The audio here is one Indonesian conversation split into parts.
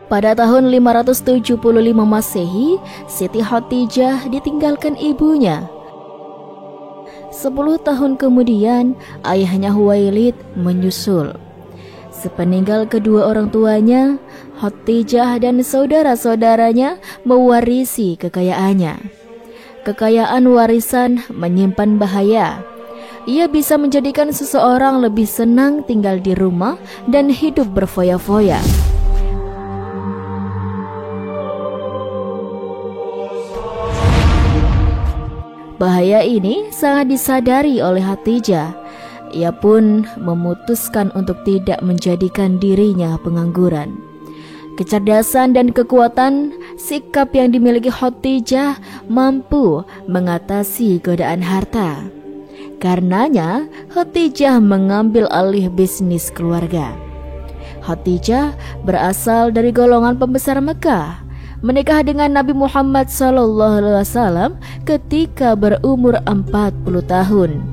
Pada tahun 575 Masehi, Siti Khadijah ditinggalkan ibunya. 10 tahun kemudian, ayahnya Khuwailid menyusul. Sepeninggal kedua orang tuanya, Khadijah dan saudara-saudaranya mewarisi kekayaannya. Kekayaan warisan menyimpan bahaya. Ia bisa menjadikan seseorang lebih senang tinggal di rumah dan hidup berfoya-foya. Bahaya ini sangat disadari oleh Khadijah. Ia pun memutuskan untuk tidak menjadikan dirinya pengangguran. Kecerdasan dan kekuatan sikap yang dimiliki Khadijah mampu mengatasi godaan harta. Karenanya, Khadijah mengambil alih bisnis keluarga. Khadijah berasal dari golongan pembesar Mekah, menikah dengan Nabi Muhammad SAW ketika berumur 40 tahun.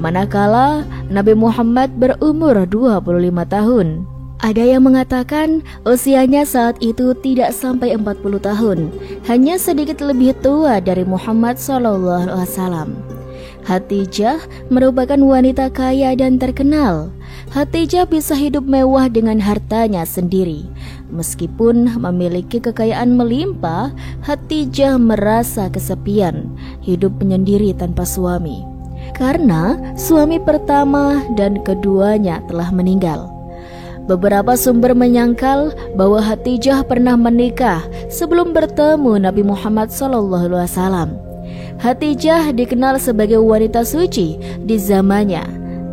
Manakala Nabi Muhammad berumur 25 tahun. Ada yang mengatakan usianya saat itu tidak sampai 40 tahun, hanya sedikit lebih tua dari Muhammad SAW. Khadijah merupakan wanita kaya dan terkenal. Khadijah bisa hidup mewah dengan hartanya sendiri. Meskipun memiliki kekayaan melimpah, Khadijah merasa kesepian, hidup menyendiri tanpa suami. Karena suami pertama dan keduanya telah meninggal. Beberapa sumber menyangkal bahwa Khadijah pernah menikah sebelum bertemu Nabi Muhammad SAW. Khadijah dikenal sebagai wanita suci di zamannya,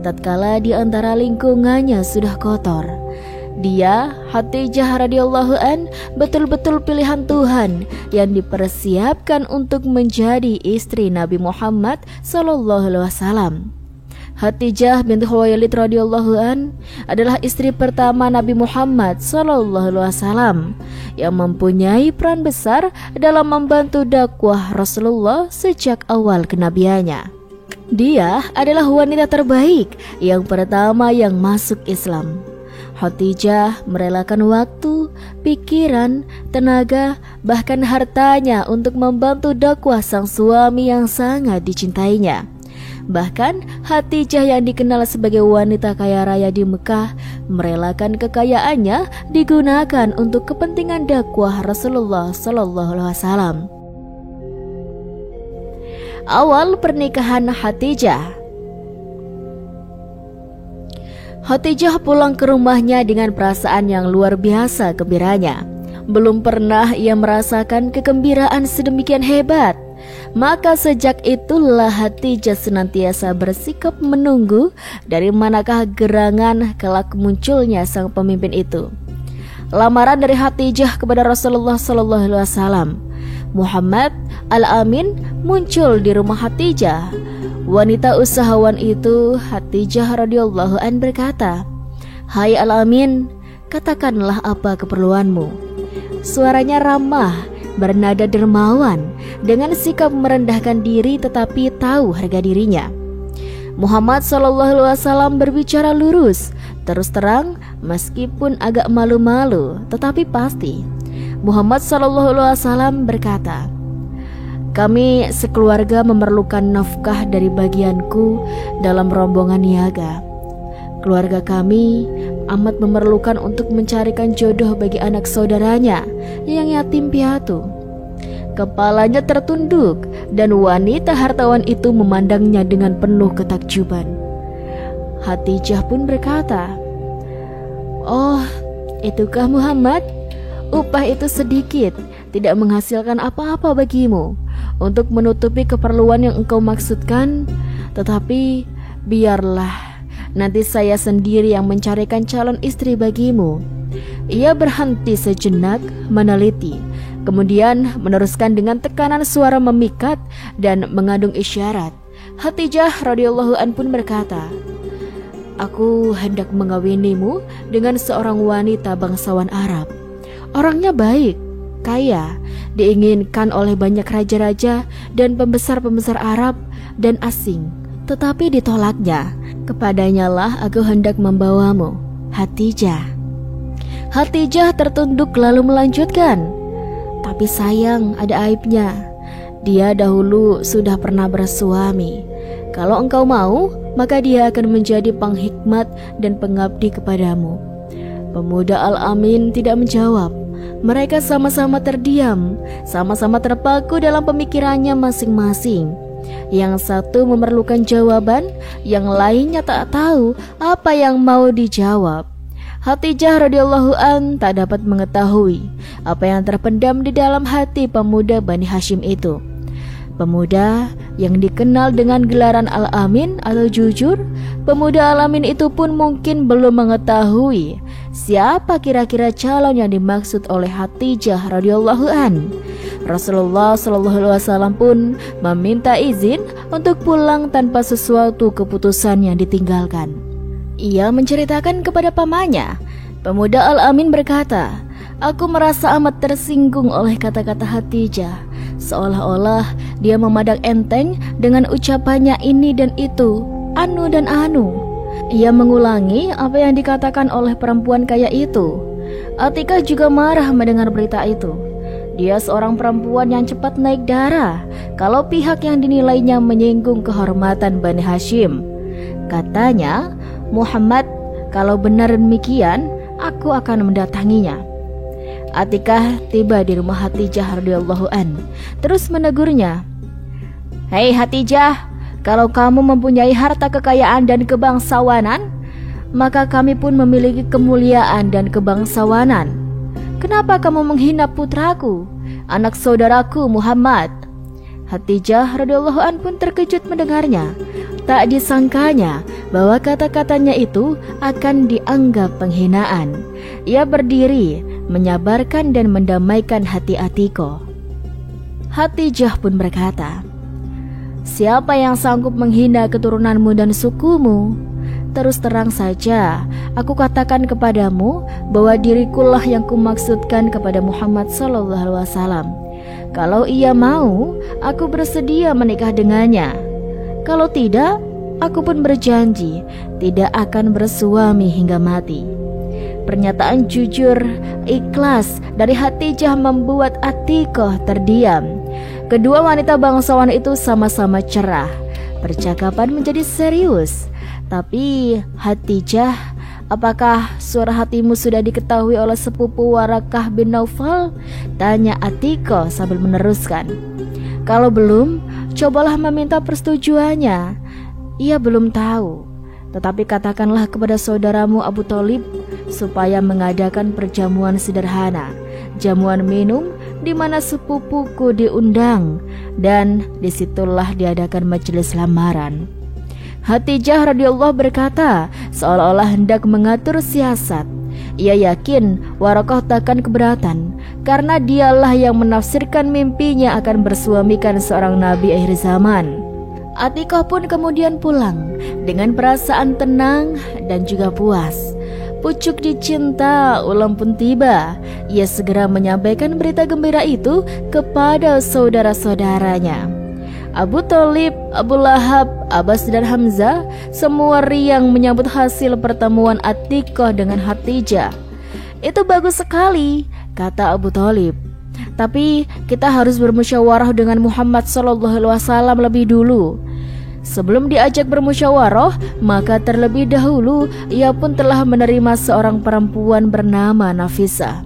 tatkala di antara lingkungannya sudah kotor. Dia, Khadijah radhiyallahu an, betul-betul pilihan Tuhan yang dipersiapkan untuk menjadi istri Nabi Muhammad SAW. Khadijah binti Khuwailid radhiyallahu an adalah istri pertama Nabi Muhammad SAW yang mempunyai peran besar dalam membantu dakwah Rasulullah sejak awal kenabiannya. Dia adalah wanita terbaik yang pertama yang masuk Islam. Khadijah merelakan waktu, pikiran, tenaga, bahkan hartanya untuk membantu dakwah sang suami yang sangat dicintainya. Bahkan Khadijah yang dikenal sebagai wanita kaya raya di Mekah merelakan kekayaannya digunakan untuk kepentingan dakwah Rasulullah SAW. Awal pernikahan Khadijah. Khadijah pulang ke rumahnya dengan perasaan yang luar biasa gembiranya. Belum pernah ia merasakan kegembiraan sedemikian hebat. Maka sejak itulah Khadijah senantiasa bersikap menunggu dari manakah gerangan kelak munculnya sang pemimpin itu. Lamaran dari Khadijah kepada Rasulullah SAW. Muhammad Al-Amin muncul di rumah Khadijah. Wanita usahawan itu, Khadijah radhiyallahu an, berkata, "Hai Al-Amin, katakanlah apa keperluanmu." Suaranya ramah, bernada dermawan, dengan sikap merendahkan diri tetapi tahu harga dirinya. Muhammad SAW berbicara lurus, terus terang, meskipun agak malu-malu, tetapi pasti. Muhammad SAW berkata, "Kami sekeluarga memerlukan nafkah dari bagianku dalam rombongan niaga. Keluarga kami amat memerlukan untuk mencarikan jodoh bagi anak saudaranya yang yatim piatu." Kepalanya tertunduk dan wanita hartawan itu memandangnya dengan penuh ketakjuban. Khadijah pun berkata, "Oh, itukah Muhammad? Upah itu sedikit, tidak menghasilkan apa-apa bagimu untuk menutupi keperluan yang engkau maksudkan. Tetapi biarlah, nanti saya sendiri yang mencarikan calon istri bagimu." Ia berhenti sejenak meneliti, kemudian meneruskan dengan tekanan suara memikat dan mengandung isyarat. Khadijah radhiyallahu an pun berkata, "Aku hendak mengawinimu dengan seorang wanita bangsawan Arab. Orangnya baik, kaya, diinginkan oleh banyak raja-raja dan pembesar-pembesar Arab dan asing. Tetapi ditolaknya. Kepadanya lah aku hendak membawamu, Khadijah." Hatijah tertunduk lalu melanjutkan, "Tapi sayang, ada aibnya. Dia dahulu sudah pernah bersuami. Kalau engkau mau, maka dia akan menjadi penghikmat dan pengabdi kepadamu." Pemuda Al-Amin tidak menjawab. Mereka sama-sama terdiam, sama-sama terpaku dalam pemikirannya masing-masing. Yang satu memerlukan jawaban, yang lainnya tak tahu apa yang mau dijawab. Hatijah radhiyallahu an tak dapat mengetahui apa yang terpendam di dalam hati pemuda Bani Hashim itu. Pemuda yang dikenal dengan gelaran Al-Amin atau jujur, pemuda Al-Amin itu pun mungkin belum mengetahui siapa kira-kira calon yang dimaksud oleh Hatijah radhiyallahu an. Rasulullah SAW pun meminta izin untuk pulang tanpa sesuatu keputusan yang ditinggalkan. Ia menceritakan kepada pamannya. Pemuda Al-Amin berkata, "Aku merasa amat tersinggung oleh kata-kata Hatijah. Seolah-olah dia memandang enteng dengan ucapannya ini dan itu, anu dan anu." Ia mengulangi apa yang dikatakan oleh perempuan kaya itu. Atikah juga marah mendengar berita itu. Dia seorang perempuan yang cepat naik darah kalau pihak yang dinilainya menyinggung kehormatan Bani Hashim. Katanya, "Muhammad, kalau benar demikian, aku akan mendatanginya." Atikah tiba di rumah Hatijah radhiyallahu an, terus menegurnya, "Hei Hatijah, kalau kamu mempunyai harta kekayaan dan kebangsawanan, maka kami pun memiliki kemuliaan dan kebangsawanan. Kenapa kamu menghina putraku, anak saudaraku Muhammad?" Hatijah radhiyallahu an pun terkejut mendengarnya. Tak disangkanya bahwa kata-katanya itu akan dianggap penghinaan. Ia berdiri, menyabarkan dan mendamaikan hati Atiko. Hatijah pun berkata, "Siapa yang sanggup menghina keturunanmu dan sukumu? Terus terang saja, aku katakan kepadamu bahwa dirikulah yang kumaksudkan kepada Muhammad SAW. Kalau ia mau, aku bersedia menikah dengannya. Kalau tidak, aku pun berjanji tidak akan bersuami hingga mati." Pernyataan jujur, ikhlas dari Hatijah membuat Atikoh terdiam. Kedua wanita bangsawan itu sama-sama cerah. Percakapan menjadi serius. Tapi Hatijah, apakah suara hatimu sudah diketahui oleh sepupu Warakah bin Naufal? Tanya Atikoh sambil meneruskan. Kalau belum, cobalah meminta persetujuannya. Ia belum tahu. Tetapi katakanlah kepada saudaramu Abu Thalib supaya mengadakan perjamuan sederhana, jamuan minum di mana sepupuku diundang, dan disitulah diadakan majelis lamaran. Hatijah radhiyallahu berkata seolah-olah hendak mengatur siasat. Ia yakin Warakah takkan keberatan karena dialah yang menafsirkan mimpinya akan bersuamikan seorang nabi akhir zaman. Atikoh pun kemudian pulang dengan perasaan tenang dan juga puas. Pucuk dicinta ulang pun tiba. Ia segera menyampaikan berita gembira itu kepada saudara-saudaranya. Abu Thalib, Abu Lahab, Abbas dan Hamzah semua riang menyambut hasil pertemuan Atikoh dengan Hatijah. "Itu bagus sekali," kata Abu Thalib. "Tapi kita harus bermusyawarah dengan Muhammad SAW lebih dulu." Sebelum diajak bermusyawarah, maka terlebih dahulu ia pun telah menerima seorang perempuan bernama Nafisah,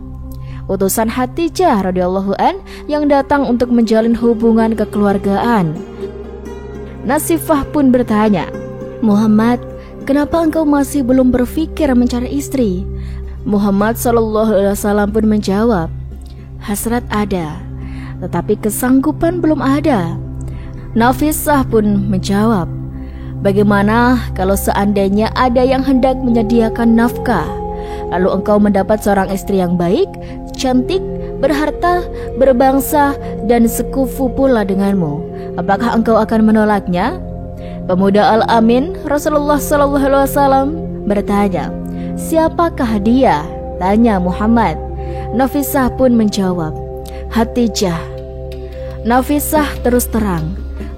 utusan Hatijah radhiyallahu an yang datang untuk menjalin hubungan kekeluargaan. Nasifah pun bertanya, "Muhammad, kenapa engkau masih belum berpikir mencari istri?" Muhammad SAW pun menjawab, "Hasrat ada, tetapi kesanggupan belum ada." Nafisah pun menjawab, "Bagaimana kalau seandainya ada yang hendak menyediakan nafkah, lalu engkau mendapat seorang istri yang baik, cantik, berharta, berbangsa, dan sekufu pula denganmu? Apakah engkau akan menolaknya?" Pemuda Al-Amin Rasulullah SAW bertanya, "Siapakah dia?" tanya Muhammad. Nafisah pun menjawab, "Hatijah." Nafisah terus terang,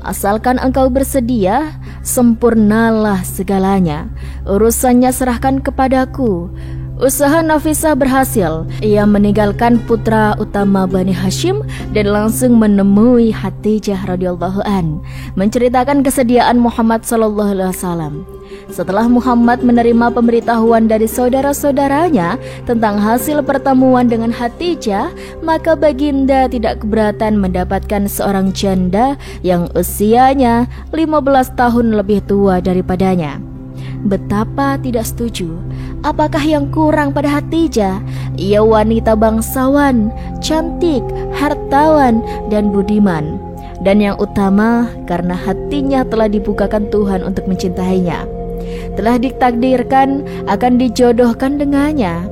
"Asalkan engkau bersedia, sempurnalah segalanya. Urusannya serahkan kepadaku. Usaha Nafisah berhasil. Ia meninggalkan putra utama Bani Hashim dan langsung menemui Khadijah radhiyallahu an, menceritakan kesediaan Muhammad sallallahu alaihi wasallam. Setelah Muhammad menerima pemberitahuan dari saudara-saudaranya tentang hasil pertemuan dengan Khadijah, maka baginda tidak keberatan mendapatkan seorang janda yang usianya 15 tahun lebih tua daripadanya. Betapa tidak setuju. Apakah yang kurang pada Khadijah? Ia wanita bangsawan, cantik, hartawan, dan budiman. Dan yang utama, karena hatinya telah dibukakan Tuhan untuk mencintainya, telah ditakdirkan akan dijodohkan dengannya.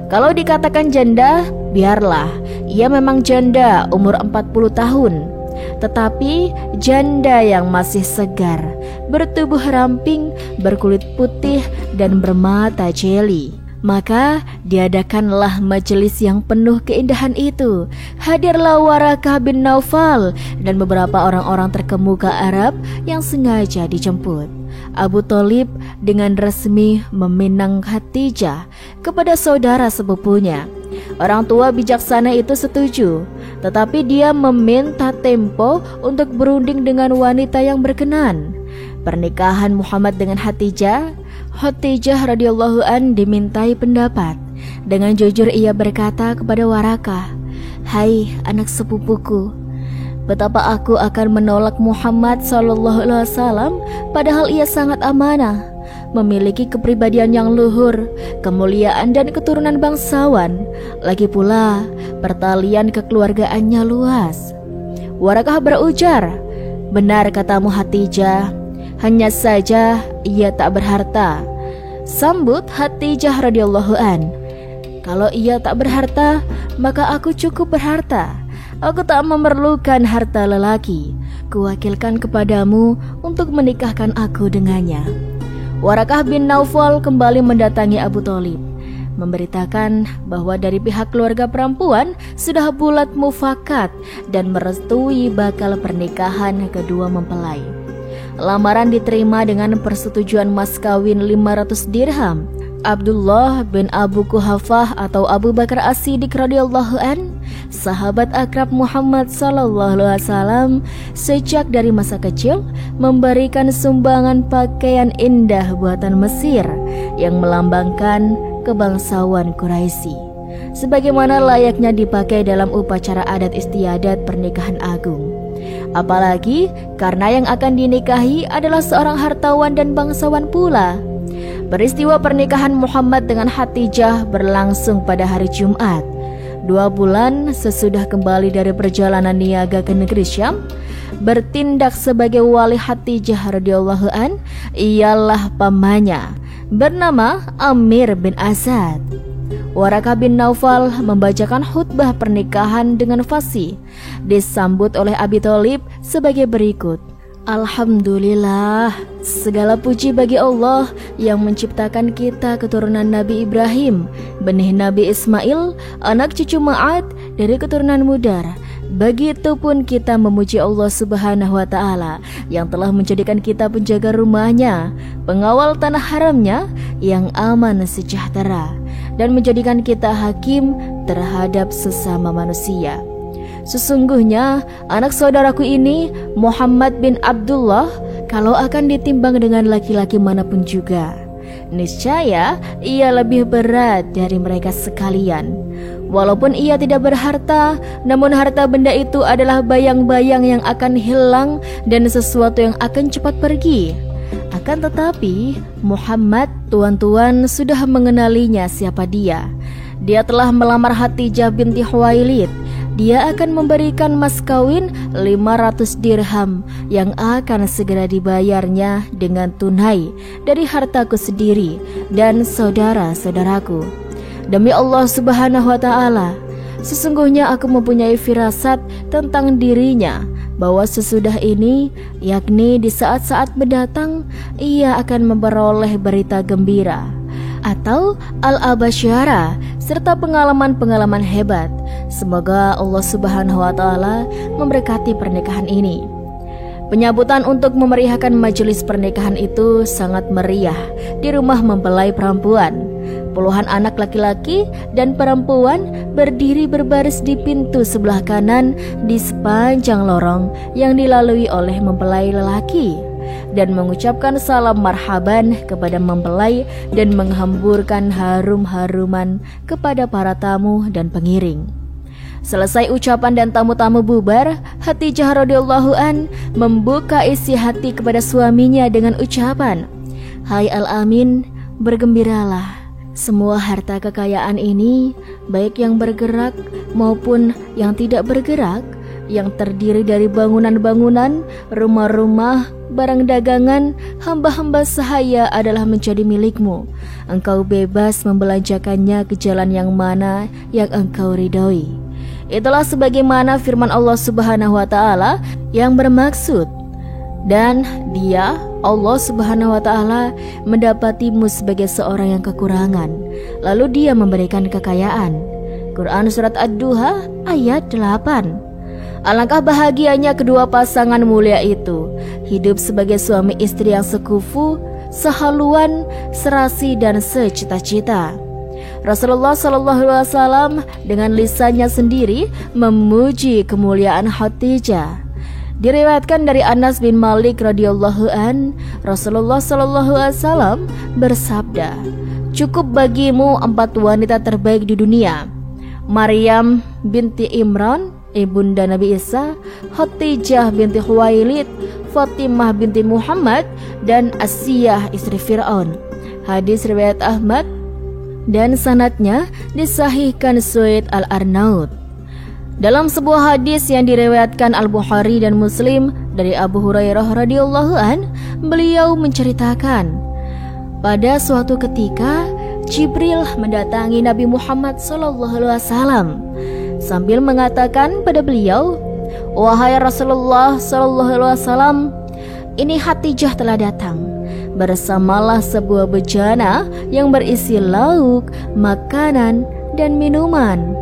Kalau dikatakan janda, biarlah. Ia memang janda umur 40 tahun. Tetapi janda yang masih segar, bertubuh ramping, berkulit putih, dan bermata jeli. Maka diadakanlah majelis yang penuh keindahan itu. Hadirlah Warakah bin Naufal dan beberapa orang-orang terkemuka Arab yang sengaja dijemput. Abu Thalib dengan resmi meminang Khadijah kepada saudara sepupunya. Orang tua bijaksana itu setuju, tetapi dia meminta tempo untuk berunding dengan wanita yang berkenan. Pernikahan Muhammad dengan Khadijah radhiyallahu an dimintai pendapat. Dengan jujur ia berkata kepada Warakah, "Hai anak sepupuku, betapa aku akan menolak Muhammad sallallahu alaihi wasallam padahal ia sangat amanah, memiliki kepribadian yang luhur, kemuliaan dan keturunan bangsawan. Lagi pula pertalian kekeluargaannya luas." Warakah berujar, "Benar katamu Khadijah, hanya saja ia tak berharta." Sambut Khadijah radhiyallahu an, "Kalau ia tak berharta, maka aku cukup berharta. Aku tak memerlukan harta lelaki. Kuwakilkan kepadamu untuk menikahkan aku dengannya." Warakah bin Naufal kembali mendatangi Abu Thalib, memberitakan bahwa dari pihak keluarga perempuan sudah bulat mufakat dan merestui bakal pernikahan kedua mempelai. Lamaran diterima dengan persetujuan mas kawin 500 dirham. Abdullah bin Abu Quhafah atau Abu Bakar As-Siddiq radhiyallahu an, sahabat akrab Muhammad sallallahu alaihi wasallam, sejak dari masa kecil memberikan sumbangan pakaian indah buatan Mesir yang melambangkan kebangsawan Quraisy, sebagaimana layaknya dipakai dalam upacara adat istiadat pernikahan agung. Apalagi karena yang akan dinikahi adalah seorang hartawan dan bangsawan pula. Peristiwa pernikahan Muhammad dengan Khadijah berlangsung pada hari Jumat, 2 bulan sesudah kembali dari perjalanan niaga ke negeri Syam. Bertindak sebagai wali Khadijah radhiyallahu an ialah pamannya bernama Amir bin Asad. Warakah bin Naufal membacakan khutbah pernikahan dengan fasih, disambut oleh Abi Thalib sebagai berikut. Alhamdulillah, segala puji bagi Allah yang menciptakan kita keturunan Nabi Ibrahim, benih Nabi Ismail, anak cucu Ma'ad dari keturunan Mudar. Begitupun kita memuji Allah Subhanahu wa Ta'ala yang telah menjadikan kita penjaga rumahnya, pengawal tanah haramnya yang aman sejahtera, dan menjadikan kita hakim terhadap sesama manusia. Sesungguhnya anak saudaraku ini, Muhammad bin Abdullah, kalau akan ditimbang dengan laki-laki manapun juga, niscaya ia lebih berat dari mereka sekalian. Walaupun ia tidak berharta, namun harta benda itu adalah bayang-bayang yang akan hilang dan sesuatu yang akan cepat pergi. Akan tetapi Muhammad, tuan-tuan sudah mengenalinya siapa dia. Dia telah melamar Khadijah binti Khuwailid. Dia akan memberikan mas kawin 500 dirham yang akan segera dibayarnya dengan tunai dari hartaku sendiri dan saudara-saudaraku. Demi Allah Subhanahu wa Ta'ala, sesungguhnya aku mempunyai firasat tentang dirinya bahwa sesudah ini, yakni di saat-saat mendatang, ia akan memperoleh berita gembira atau al-abasyara serta pengalaman-pengalaman hebat. Semoga Allah Subhanahu wa Ta'ala memberkati pernikahan ini. Penyambutan untuk memeriahkan majelis pernikahan itu sangat meriah di rumah mempelai perempuan. Puluhan anak laki-laki dan perempuan berdiri berbaris di pintu sebelah kanan di sepanjang lorong yang dilalui oleh mempelai lelaki, dan mengucapkan salam marhaban kepada mempelai dan menghamburkan harum-haruman kepada para tamu dan pengiring. Selesai ucapan dan tamu-tamu bubar, Khadijah radhiyallahu an membuka isi hati kepada suaminya dengan ucapan, "Hai Al-Amin, bergembiralah. Semua harta kekayaan ini, baik yang bergerak maupun yang tidak bergerak, yang terdiri dari bangunan-bangunan, rumah-rumah, barang dagangan, hamba-hamba sahaya adalah menjadi milikmu. Engkau bebas membelanjakannya ke jalan yang mana yang engkau ridhoi." Itulah sebagaimana firman Allah Subhanahu wa Ta'ala yang bermaksud, "Dan Dia, Allah Subhanahu wa Ta'ala, mendapatimu sebagai seorang yang kekurangan, lalu Dia memberikan kekayaan." Quran Surat Ad-Duha ayat 8. Alangkah bahagianya kedua pasangan mulia itu, hidup sebagai suami istri yang sekufu, sehaluan, serasi dan secita-cita. Rasulullah SAW dengan lisannya sendiri memuji kemuliaan Khadijah. Diriwayatkan dari Anas bin Malik radhiyallahu an, Rasulullah SAW bersabda, "Cukup bagimu 4 wanita terbaik di dunia: Maryam binti Imran, ibunda Nabi Isa; Khadijah binti Khuwailid; Fatimah binti Muhammad; dan Asiyah istri Fir'aun." Hadis riwayat Ahmad dan sanadnya disahihkan Suaid Al-Arnaud. Dalam sebuah hadis yang diriwayatkan Al-Bukhari dan Muslim dari Abu Hurairah radhiyallahu an, beliau menceritakan, pada suatu ketika Jibril mendatangi Nabi Muhammad SAW sambil mengatakan pada beliau, "Wahai Rasulullah SAW, ini Khadijah telah datang. Bersamalah sebuah bejana yang berisi lauk, makanan, dan minuman.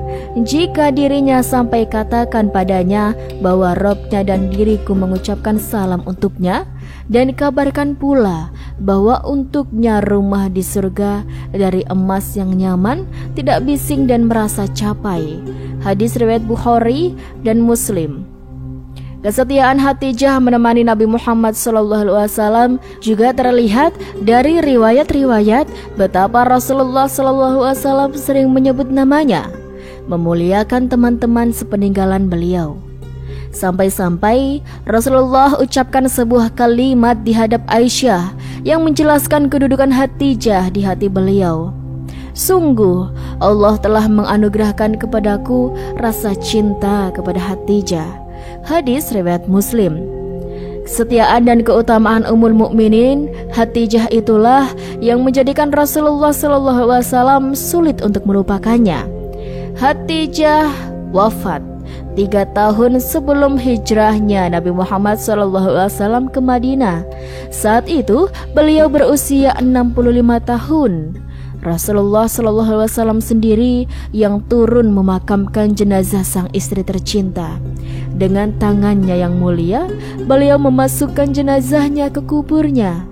Jika dirinya sampai katakan padanya bahwa Robnya dan diriku mengucapkan salam untuknya, dan kabarkan pula bahwa untuknya rumah di surga dari emas yang nyaman, tidak bising dan merasa capai." Hadis riwayat Bukhari dan Muslim. Kesetiaan Khadijah menemani Nabi Muhammad SAW juga terlihat dari riwayat-riwayat betapa Rasulullah SAW sering menyebut namanya, memuliakan teman-teman sepeninggalan beliau. Sampai-sampai Rasulullah ucapkan sebuah kalimat di hadap Aisyah yang menjelaskan kedudukan Khadijah di hati beliau. "Sungguh Allah telah menganugerahkan kepadaku rasa cinta kepada Khadijah." Hadis riwayat Muslim. Kesetiaan dan keutamaan Ummul Mukminin Khadijah itulah yang menjadikan Rasulullah SAW sulit untuk melupakannya. Khadijah wafat 3 tahun sebelum hijrahnya Nabi Muhammad SAW ke Madinah. Saat itu beliau berusia 65 tahun. Rasulullah SAW sendiri yang turun memakamkan jenazah sang istri tercinta. Dengan tangannya yang mulia, beliau memasukkan jenazahnya ke kuburnya.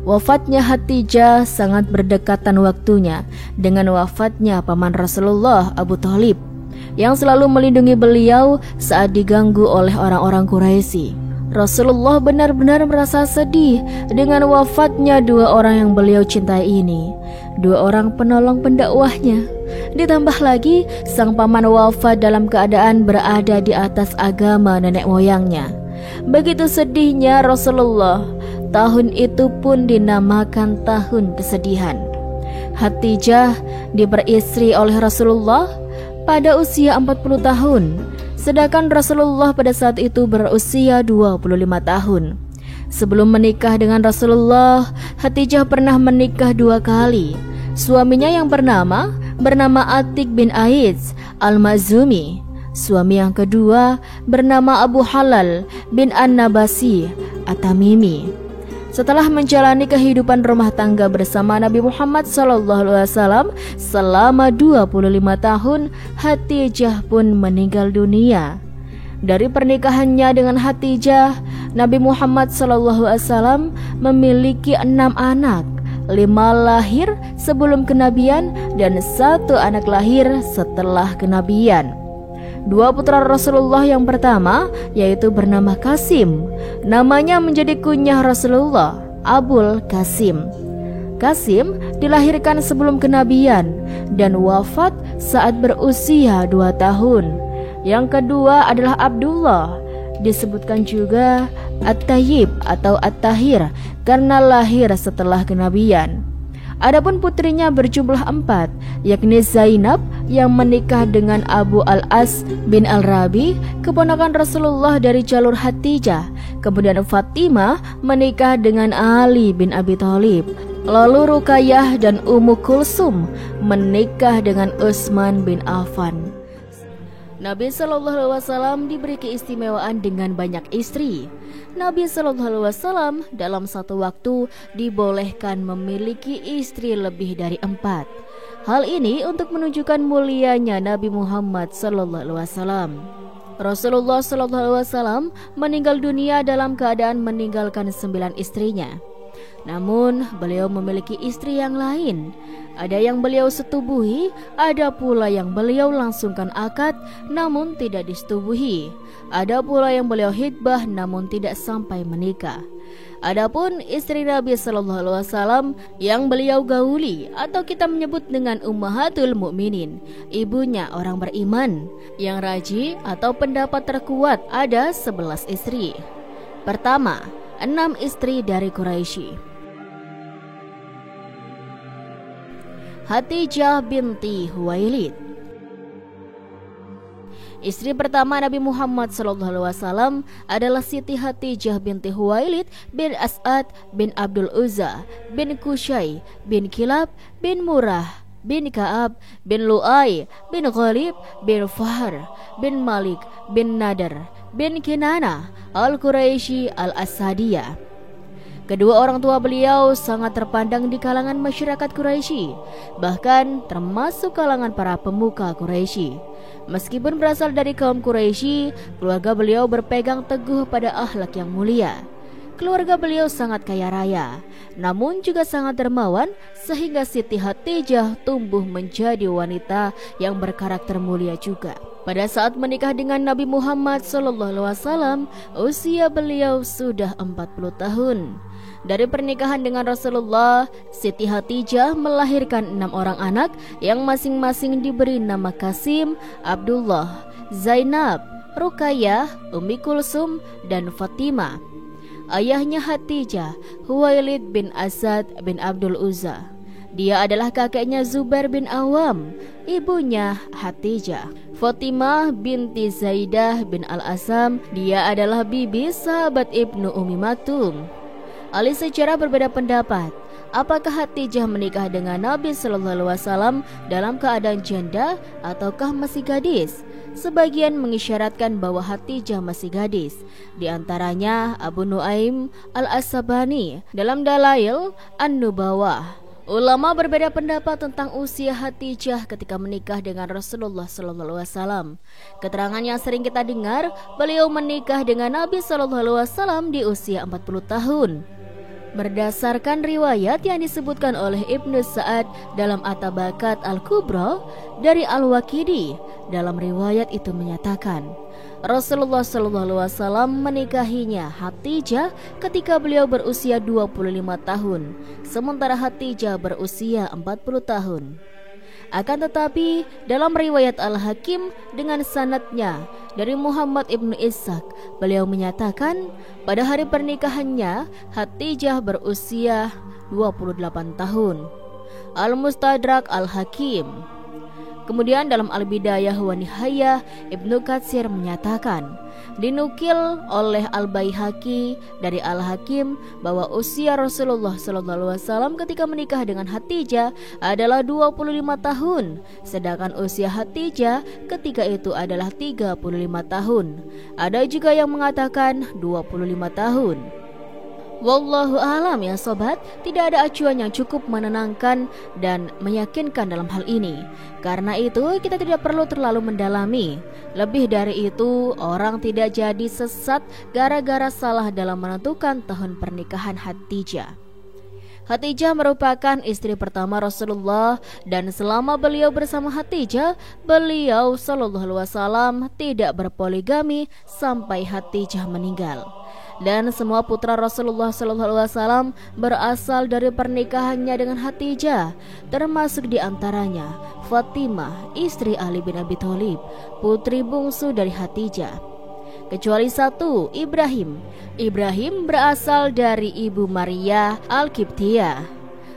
Wafatnya Khadijah sangat berdekatan waktunya dengan wafatnya paman Rasulullah, Abu Thalib, yang selalu melindungi beliau saat diganggu oleh orang-orang Quraisy. Rasulullah benar-benar merasa sedih dengan wafatnya 2 orang yang beliau cintai ini, 2 orang penolong pendakwahnya. Ditambah lagi sang paman wafat dalam keadaan berada di atas agama nenek moyangnya. Begitu sedihnya Rasulullah. Tahun itu pun dinamakan tahun kesedihan. Khadijah diperistri oleh Rasulullah pada usia 40 tahun, sedangkan Rasulullah pada saat itu berusia 25 tahun. Sebelum menikah dengan Rasulullah, Khadijah pernah menikah 2 kali. Suaminya yang bernama Atik bin Aiz Al-Mazumi. Suami yang kedua bernama Abu Halal bin An-Nabasi At-Tamimi. Setelah menjalani kehidupan rumah tangga bersama Nabi Muhammad SAW selama 25 tahun, Khadijah pun meninggal dunia. Dari pernikahannya dengan Khadijah, Nabi Muhammad SAW memiliki 6 anak, 5 lahir sebelum kenabian dan 1 anak lahir setelah kenabian. 2 putra Rasulullah yang pertama yaitu bernama Qasim. Namanya menjadi kunyah Rasulullah, Abul Qasim. Qasim dilahirkan sebelum kenabian dan wafat saat berusia 2 tahun. Yang kedua adalah Abdullah, disebutkan juga At-Tayyib atau At-Tahir karena lahir setelah kenabian. Adapun putrinya berjumlah 4, yakni Zainab yang menikah dengan Abu Al-As bin Al-Rabi, keponakan Rasulullah dari jalur Khadijah. Kemudian Fatimah menikah dengan Ali bin Abi Thalib. Lalu Ruqayyah dan Ummu Kulsum menikah dengan Utsman bin Affan. Nabi SAW diberi keistimewaan dengan banyak istri. Nabi SAW dalam satu waktu dibolehkan memiliki istri lebih dari 4. Hal ini untuk menunjukkan mulianya Nabi Muhammad SAW. Rasulullah SAW meninggal dunia dalam keadaan meninggalkan 9 istrinya. Namun beliau memiliki istri yang lain. Ada yang beliau setubuhi, ada pula yang beliau langsungkan akad namun tidak disetubuhi. Ada pula yang beliau khitbah namun tidak sampai menikah. Adapun istri Nabi SAW yang beliau gauli atau kita menyebut dengan Ummahatul Mukminin, ibunya orang beriman. Yang raji atau pendapat terkuat ada 11 istri. Pertama, 6 istri dari Quraisy. Khadijah binti Khuwailid. Istri pertama Nabi Muhammad SAW adalah Siti Khadijah binti Khuwailid bin As'ad bin Abdul Uzza bin Qusay bin Kilab bin Murrah bin Ka'ab bin Lu'ay bin Ghalib bin Fahr bin Malik bin Nadar bin Kinana Al-Quraisy Al-Asadiyah. Kedua orang tua beliau sangat terpandang di kalangan masyarakat Quraisy, bahkan termasuk kalangan para pemuka Quraisy. Meskipun berasal dari kaum Quraisy, keluarga beliau berpegang teguh pada akhlak yang mulia. Keluarga beliau sangat kaya raya, namun juga sangat dermawan, sehingga Siti Khadijah tumbuh menjadi wanita yang berkarakter mulia juga. Pada saat menikah dengan Nabi Muhammad SAW, usia beliau sudah 40 tahun. Dari pernikahan dengan Rasulullah, Siti Khadijah melahirkan 6 orang anak yang masing-masing diberi nama Qasim, Abdullah, Zainab, Ruqayyah, Ummi Kulsum, dan Fatimah. Ayahnya Khadijah, Khuwailid bin Asad bin Abdul Uzza. Dia adalah kakeknya Zubair bin Awam, ibunya Khadijah. Fatimah binti Zaidah bin Al-Asam, dia adalah bibi sahabat Ibnu Ummi Maktum. Ahli sejarah berbeda pendapat, apakah Khadijah menikah dengan Nabi SAW dalam keadaan janda ataukah masih gadis? Sebagian mengisyaratkan bahwa Khadijah masih gadis. Di antaranya Abu Nuaim Al-Asabani dalam Dalail An-Nubawah. Ulama berbeda pendapat tentang usia Khadijah ketika menikah dengan Rasulullah SAW. Keterangan yang sering kita dengar, beliau menikah dengan Nabi SAW di usia 40 tahun. Berdasarkan riwayat yang disebutkan oleh Ibnu Sa'ad dalam At-Tabakat Al-Kubra dari Al-Waqidi, dalam riwayat itu menyatakan Rasulullah SAW menikahinya Khadijah ketika beliau berusia 25 tahun, sementara Khadijah berusia 40 tahun. Akan tetapi dalam riwayat Al-Hakim dengan sanadnya dari Muhammad ibnu Ishaq, beliau menyatakan pada hari pernikahannya Khadijah berusia 28 tahun. Al-Mustadrak Al-Hakim. Kemudian dalam Al-Bidayah wa Nihayah, Ibnu Katsir menyatakan, dinukil oleh Al-Baihaqi dari Al-Hakim bahwa usia Rasulullah SAW ketika menikah dengan Khadijah adalah 25 tahun, sedangkan usia Khadijah ketika itu adalah 35 tahun. Ada juga yang mengatakan 25 tahun. Wallahu alam ya sobat, tidak ada acuan yang cukup menenangkan dan meyakinkan dalam hal ini. Karena itu kita tidak perlu terlalu mendalami. Lebih dari itu, orang tidak jadi sesat gara-gara salah dalam menentukan tahun pernikahan Khadijah. Khadijah merupakan istri pertama Rasulullah dan selama beliau bersama Khadijah, beliau sallallahu alaihi wasallam tidak berpoligami sampai Khadijah meninggal. Dan semua putra Rasulullah SAW berasal dari pernikahannya dengan Khadijah, termasuk diantaranya Fatimah, istri Ali bin Abi Thalib, putri bungsu dari Khadijah. Kecuali satu, Ibrahim. Ibrahim berasal dari ibu Maria Al-Qibtiyah.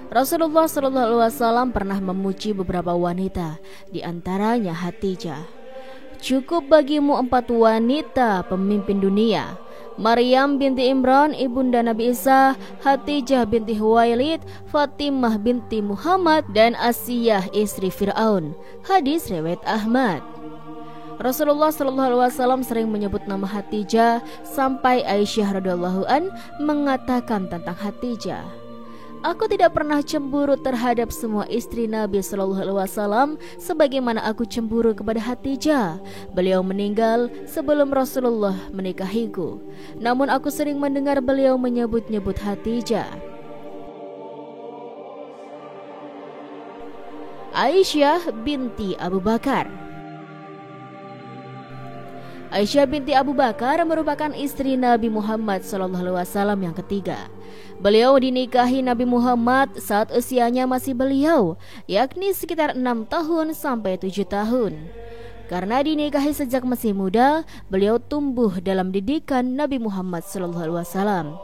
Rasulullah SAW pernah memuji beberapa wanita, diantaranya Khadijah. Cukup bagimu 4 wanita pemimpin dunia: Maryam binti Imran, ibunda Nabi Isa, Khadijah binti Huwailid, Fatimah binti Muhammad, dan Asiyah istri Fir'aun. Hadis riwayat Ahmad. Rasulullah SAW sering menyebut nama Khadijah sampai Aisyah radhiyallahu an mengatakan tentang Khadijah, "Aku tidak pernah cemburu terhadap semua istri Nabi SAW sebagaimana aku cemburu kepada Khadijah. Beliau meninggal sebelum Rasulullah menikahiku. Namun aku sering mendengar beliau menyebut-nyebut Khadijah." Aisyah binti Abu Bakar. Aisyah binti Abu Bakar merupakan istri Nabi Muhammad SAW yang ketiga. Beliau dinikahi Nabi Muhammad saat usianya masih beliau, yakni sekitar 6 tahun sampai 7 tahun. Karena dinikahi sejak masih muda, beliau tumbuh dalam didikan Nabi Muhammad SAW.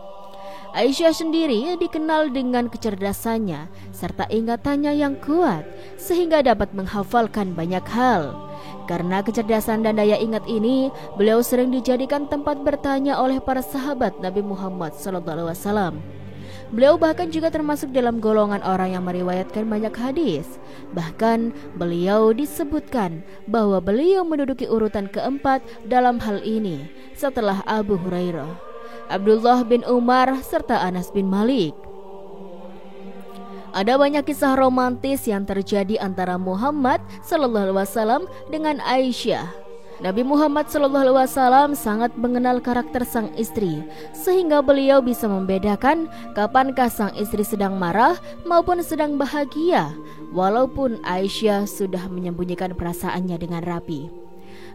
Aisyah sendiri dikenal dengan kecerdasannya serta ingatannya yang kuat, sehingga dapat menghafalkan banyak hal. Karena kecerdasan dan daya ingat ini, beliau sering dijadikan tempat bertanya oleh para sahabat Nabi Muhammad SAW. Beliau bahkan juga termasuk dalam golongan orang yang meriwayatkan banyak hadis. Bahkan beliau disebutkan bahwa beliau menduduki urutan keempat dalam hal ini setelah Abu Hurairah, Abdullah bin Umar, serta Anas bin Malik. Ada banyak kisah romantis yang terjadi antara Muhammad SAW dengan Aisyah. Nabi Muhammad SAW sangat mengenal karakter sang istri, sehingga beliau bisa membedakan kapankah sang istri sedang marah maupun sedang bahagia, walaupun Aisyah sudah menyembunyikan perasaannya dengan rapi.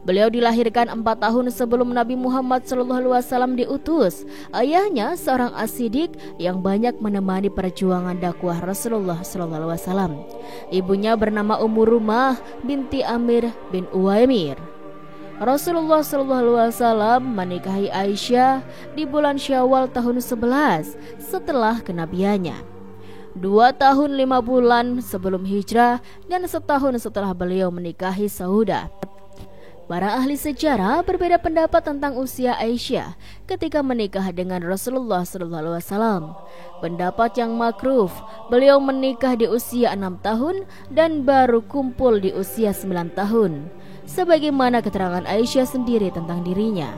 Beliau dilahirkan 4 tahun sebelum Nabi Muhammad SAW diutus. Ayahnya seorang as-Siddiq yang banyak menemani perjuangan dakwah Rasulullah SAW. Ibunya bernama Ummu Rumah binti Amir bin Uwaimir. Rasulullah SAW menikahi Aisyah di bulan Syawal tahun 11 setelah kenabiannya, 2 tahun 5 bulan sebelum hijrah, dan setahun setelah beliau menikahi Saudah. Para ahli sejarah berbeda pendapat tentang usia Aisyah ketika menikah dengan Rasulullah SAW. Pendapat yang makruf, beliau menikah di usia 6 tahun dan baru kumpul di usia 9 tahun, sebagaimana keterangan Aisyah sendiri tentang dirinya.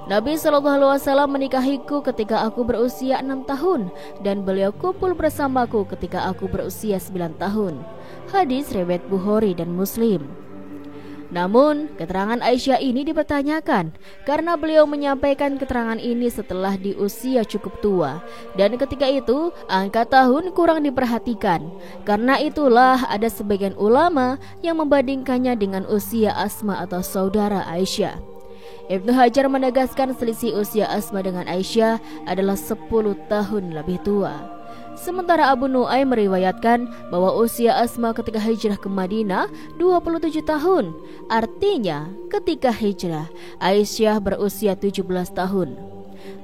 Nabi SAW menikahiku ketika aku berusia 6 tahun dan beliau kumpul bersamaku ketika aku berusia 9 tahun. Hadis riwayat Bukhari dan Muslim. Namun, keterangan Aisyah ini dipertanyakan karena beliau menyampaikan keterangan ini setelah di usia cukup tua, dan ketika itu angka tahun kurang diperhatikan. Karena itulah ada sebagian ulama yang membandingkannya dengan usia Asma atau saudara Aisyah. Ibnu Hajar menegaskan selisih usia Asma dengan Aisyah adalah 10 tahun lebih tua. Sementara Abu Nu'aim meriwayatkan bahwa usia Asma ketika hijrah ke Madinah 27 tahun. Artinya ketika hijrah Aisyah berusia 17 tahun.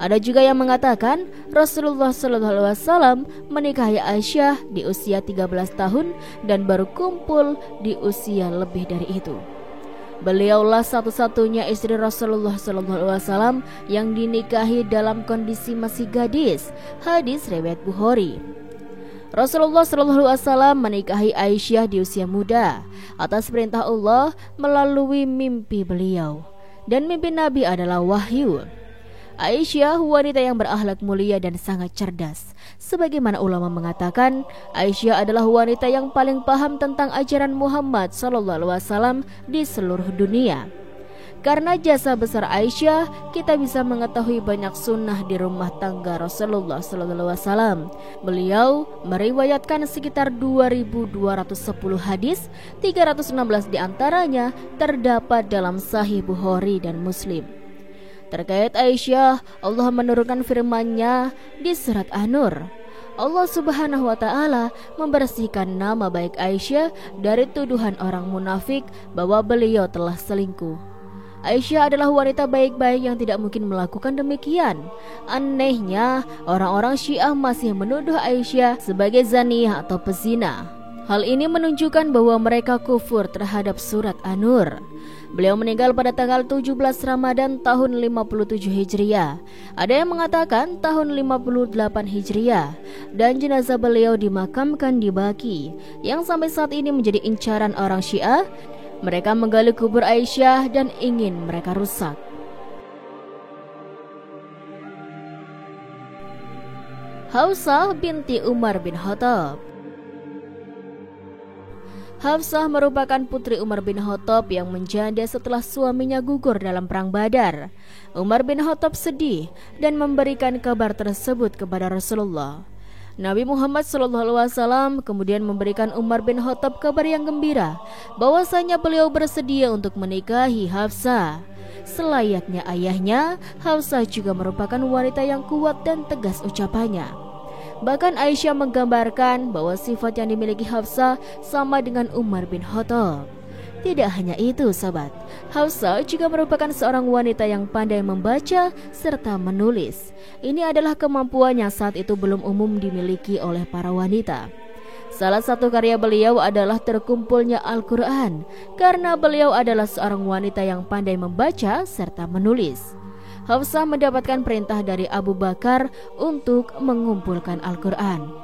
Ada juga yang mengatakan Rasulullah SAW menikahi Aisyah di usia 13 tahun dan baru kumpul di usia lebih dari itu. Beliaulah satu-satunya istri Rasulullah SAW yang dinikahi dalam kondisi masih gadis. Hadis riwayat Bukhari. Rasulullah SAW menikahi Aisyah di usia muda atas perintah Allah melalui mimpi beliau, dan mimpi Nabi adalah wahyu. Aisyah wanita yang berakhlak mulia dan sangat cerdas. Sebagaimana ulama mengatakan, Aisyah adalah wanita yang paling paham tentang ajaran Muhammad SAW di seluruh dunia. Karena jasa besar Aisyah, kita bisa mengetahui banyak sunnah di rumah tangga Rasulullah SAW. Beliau meriwayatkan sekitar 2.210 hadis, 316 diantaranya terdapat dalam Sahih Bukhari dan Muslim. Terkait Aisyah, Allah menurunkan firman-Nya di surat An-Nur. Allah Subhanahu wa Ta'ala membersihkan nama baik Aisyah dari tuduhan orang munafik bahwa beliau telah selingkuh. Aisyah adalah wanita baik-baik yang tidak mungkin melakukan demikian. Anehnya, orang-orang Syiah masih menuduh Aisyah sebagai zaniyah atau pezina. Hal ini menunjukkan bahwa mereka kufur terhadap surat An-Nur. Beliau meninggal pada tanggal 17 Ramadan tahun 57 Hijriah. Ada yang mengatakan tahun 58 Hijriah. Dan jenazah beliau dimakamkan di Baqi, yang sampai saat ini menjadi incaran orang Syiah. Mereka menggali kubur Aisyah dan ingin mereka rusak. Hafsah binti Umar bin Khattab. Hafsah merupakan putri Umar bin Khattab yang menjanda setelah suaminya gugur dalam perang Badar. Umar bin Khattab sedih dan memberikan kabar tersebut kepada Rasulullah. Nabi Muhammad SAW kemudian memberikan Umar bin Khattab kabar yang gembira bahwasanya beliau bersedia untuk menikahi Hafsah. Selayaknya ayahnya, Hafsah juga merupakan wanita yang kuat dan tegas ucapannya. Bahkan Aisyah menggambarkan bahwa sifat yang dimiliki Hafsah sama dengan Umar bin Khattab. Tidak hanya itu sahabat, Hafsah juga merupakan seorang wanita yang pandai membaca serta menulis. Ini adalah kemampuan yang saat itu belum umum dimiliki oleh para wanita. Salah satu karya beliau adalah terkumpulnya Al-Quran, karena beliau adalah seorang wanita yang pandai membaca serta menulis. Hafsah mendapatkan perintah dari Abu Bakar untuk mengumpulkan Al-Quran.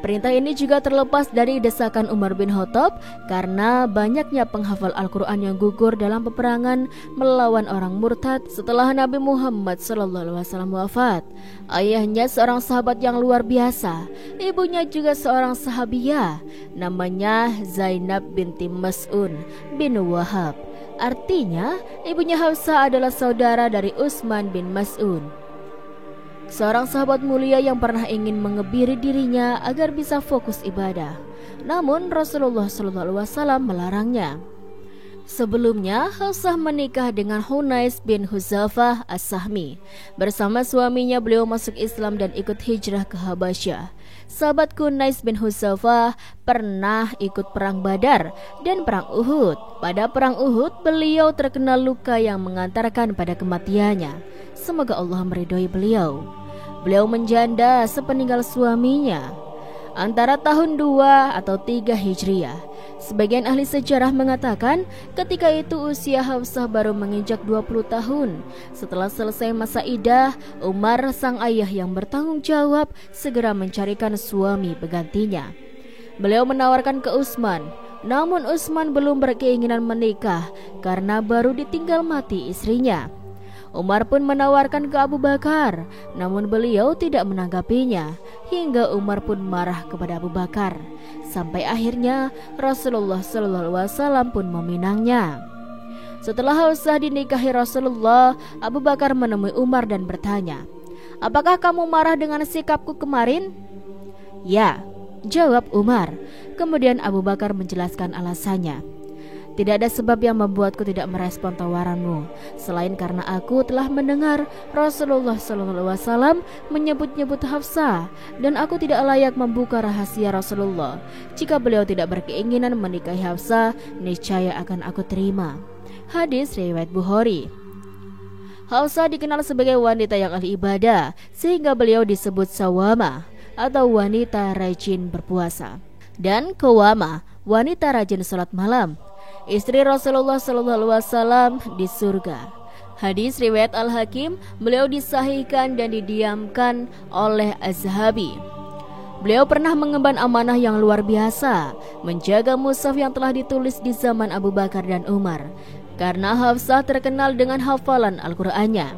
Perintah ini juga terlepas dari desakan Umar bin Khattab karena banyaknya penghafal Al-Quran yang gugur dalam peperangan melawan orang murtad setelah Nabi Muhammad SAW wafat. Ayahnya seorang sahabat yang luar biasa, ibunya juga seorang sahabiyah, namanya Zainab binti Mas'un bin Wahab. Artinya, ibunya Hafsah adalah saudara dari Utsman bin Mas'un, seorang sahabat mulia yang pernah ingin mengebiri dirinya agar bisa fokus ibadah. Namun Rasulullah SAW melarangnya. Sebelumnya, Hafsah menikah dengan Hunais bin Huzafah As-Sahmi. Bersama suaminya beliau masuk Islam dan ikut hijrah ke Habasyah. Sahabat Hunais bin Huzafah pernah ikut perang Badar dan perang Uhud. Pada perang Uhud, beliau terkena luka yang mengantarkan pada kematiannya. Semoga Allah meridhoi beliau. Beliau menjanda sepeninggal suaminya antara tahun 2 atau 3 Hijriah. Sebagian ahli sejarah mengatakan ketika itu usia Hafsah baru menginjak 20 tahun. Setelah selesai masa iddah, Umar sang ayah yang bertanggung jawab segera mencarikan suami penggantinya. Beliau menawarkan ke Utsman, namun Utsman belum berkeinginan menikah karena baru ditinggal mati istrinya. Umar pun menawarkan ke Abu Bakar, namun beliau tidak menanggapinya, hingga Umar pun marah kepada Abu Bakar. Sampai akhirnya Rasulullah SAW pun meminangnya. Setelah Hafsah dinikahi Rasulullah, Abu Bakar menemui Umar dan bertanya, "Apakah kamu marah dengan sikapku kemarin?" "Ya," jawab Umar. Kemudian Abu Bakar menjelaskan alasannya. "Tidak ada sebab yang membuatku tidak merespon tawaranmu, selain karena aku telah mendengar Rasulullah SAW menyebut-nyebut Hafsah, dan aku tidak layak membuka rahasia Rasulullah. Jika beliau tidak berkeinginan menikahi Hafsah, niscaya akan aku terima." Hadis riwayat Bukhari. Hafsah dikenal sebagai wanita yang ahli ibadah, sehingga beliau disebut sawama atau wanita rajin berpuasa, dan qawama, wanita rajin salat malam. Istri Rasulullah SAW di surga. Hadis riwayat Al-Hakim, beliau disahihkan dan didiamkan oleh Az-Zahabi. Beliau pernah mengemban amanah yang luar biasa, menjaga mushaf yang telah ditulis di zaman Abu Bakar dan Umar, karena Hafsah terkenal dengan hafalan Al-Qur'annya.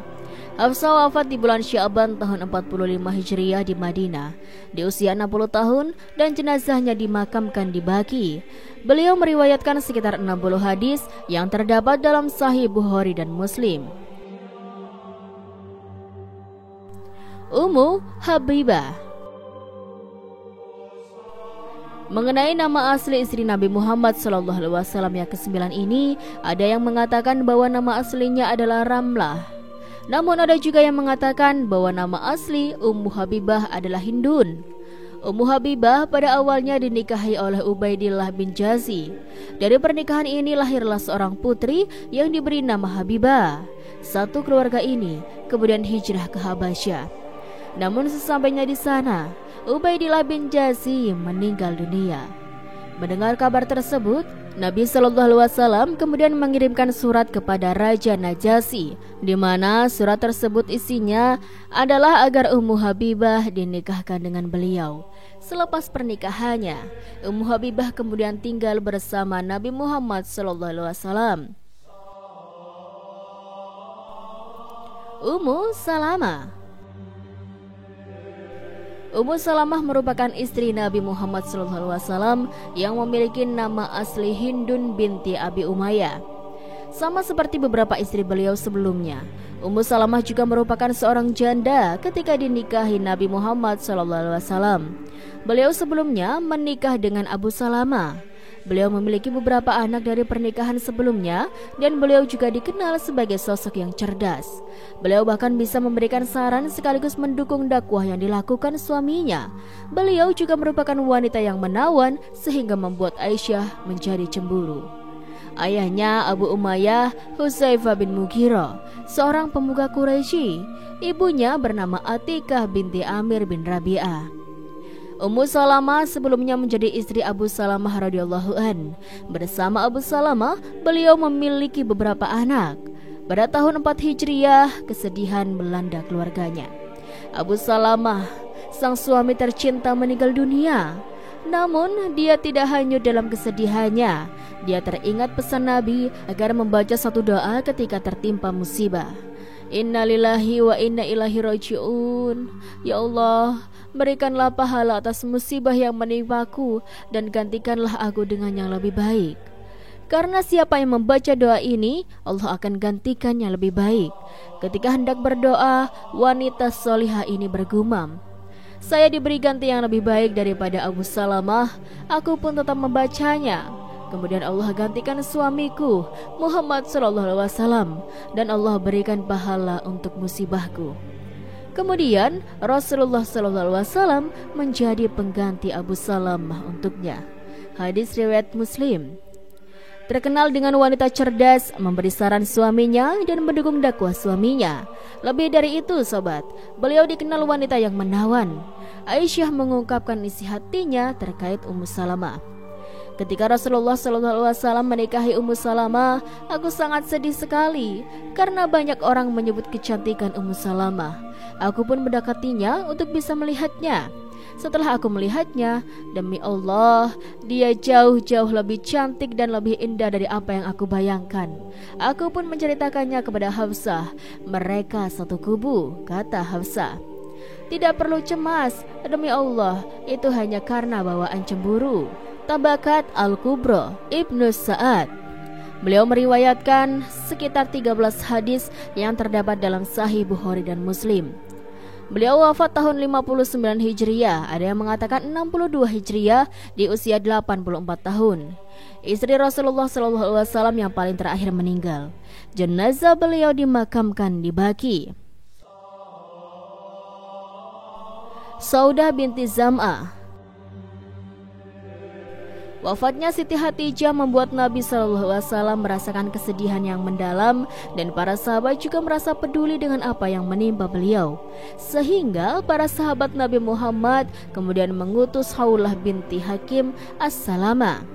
Hafsah wafat di bulan Sya'ban tahun 45 Hijriah di Madinah di usia 60 tahun dan jenazahnya dimakamkan di Baqi. Beliau meriwayatkan sekitar 60 hadis yang terdapat dalam Sahih Bukhari dan Muslim. Ummu Habibah. Mengenai nama asli istri Nabi Muhammad SAW yang ke-9 ini, ada yang mengatakan bahwa nama aslinya adalah Ramlah. Namun ada juga yang mengatakan bahwa nama asli Ummu Habibah adalah Hindun. Ummu Habibah pada awalnya dinikahi oleh Ubaidillah bin Jazi. Dari pernikahan ini lahirlah seorang putri yang diberi nama Habibah. Satu keluarga ini kemudian hijrah ke Habasyah. Namun sesampainya di sana, Ubaidillah bin Jazi meninggal dunia. Mendengar kabar tersebut, Nabi SAW kemudian mengirimkan surat kepada Raja Najasyi, di mana surat tersebut isinya adalah agar Ummu Habibah dinikahkan dengan beliau. Selepas pernikahannya, Ummu Habibah kemudian tinggal bersama Nabi Muhammad SAW. Ummu Salamah. Ummu Salamah merupakan istri Nabi Muhammad SAW yang memiliki nama asli Hindun binti Abi Umayyah. Sama seperti beberapa istri beliau sebelumnya, Ummu Salamah juga merupakan seorang janda ketika dinikahi Nabi Muhammad SAW. Beliau sebelumnya menikah dengan Abu Salamah. Beliau memiliki beberapa anak dari pernikahan sebelumnya dan beliau juga dikenal sebagai sosok yang cerdas. Beliau bahkan bisa memberikan saran sekaligus mendukung dakwah yang dilakukan suaminya. Beliau juga merupakan wanita yang menawan sehingga membuat Aisyah menjadi cemburu. Ayahnya Abu Umayyah Hudzaifah bin Mughirah, seorang pemuka Quraisy. Ibunya bernama Atikah binti Amir bin Rabi'ah. Ummu Salamah sebelumnya menjadi istri Abu Salamah radhiyallahu an. Bersama Abu Salamah, beliau memiliki beberapa anak. Pada tahun 4 Hijriah, kesedihan melanda keluarganya. Abu Salamah, sang suami tercinta, meninggal dunia. Namun, dia tidak hanyut dalam kesedihannya. Dia teringat pesan Nabi agar membaca satu doa ketika tertimpa musibah. Innalillahi wa inna ilaihi raji'un. Ya Allah, berikanlah pahala atas musibah yang menimpaku dan gantikanlah aku dengan yang lebih baik. Karena siapa yang membaca doa ini, Allah akan gantikan yang lebih baik. Ketika hendak berdoa, wanita solihah ini bergumam, saya diberi ganti yang lebih baik daripada Abu Salamah. Aku pun tetap membacanya. Kemudian Allah gantikan suamiku Muhammad SAW dan Allah berikan pahala untuk musibahku. Kemudian Rasulullah SAW menjadi pengganti Abu Salamah untuknya. Hadis riwayat Muslim. Terkenal dengan wanita cerdas, memberi saran suaminya dan mendukung dakwah suaminya. Lebih dari itu sobat, beliau dikenal wanita yang menawan. Aisyah mengungkapkan isi hatinya terkait Ummu Salamah. Ketika Rasulullah SAW menikahi Ummu Salamah, aku sangat sedih sekali karena banyak orang menyebut kecantikan Ummu Salamah. Aku pun mendekatinya untuk bisa melihatnya. Setelah aku melihatnya, demi Allah, dia jauh-jauh lebih cantik dan lebih indah dari apa yang aku bayangkan. Aku pun menceritakannya kepada Hafsah. Mereka satu kubu, kata Hafsah. Tidak perlu cemas, demi Allah, itu hanya karena bawaan cemburu. Tabakat Al-Kubra Ibnu Sa'ad. Beliau meriwayatkan sekitar 13 hadis yang terdapat dalam Sahih Bukhari dan Muslim. Beliau wafat tahun 59 Hijriah, ada yang mengatakan 62 Hijriah di usia 84 tahun. Istri Rasulullah SAW yang paling terakhir meninggal. Jenazah beliau dimakamkan di Baqi. Saudah binti Zam'ah. Wafatnya Siti Khadijah membuat Nabi SAW merasakan kesedihan yang mendalam dan para sahabat juga merasa peduli dengan apa yang menimpa beliau. Sehingga para sahabat Nabi Muhammad kemudian mengutus Khawlah binti Hakim As-Salamah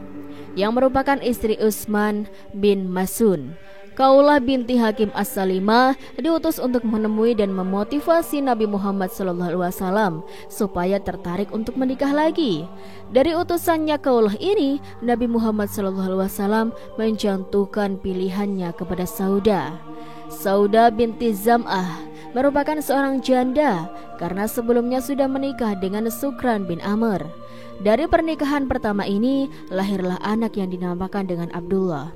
yang merupakan istri Utsman bin Mas'un. Khawlah binti Hakim As-Salimah diutus untuk menemui dan memotivasi Nabi Muhammad SAW supaya tertarik untuk menikah lagi. Dari utusannya Khawlah ini, Nabi Muhammad SAW menjatuhkan pilihannya kepada Saudah binti Zam'ah merupakan seorang janda karena sebelumnya sudah menikah dengan Sukran bin Amr. Dari pernikahan pertama ini lahirlah anak yang dinamakan dengan Abdullah.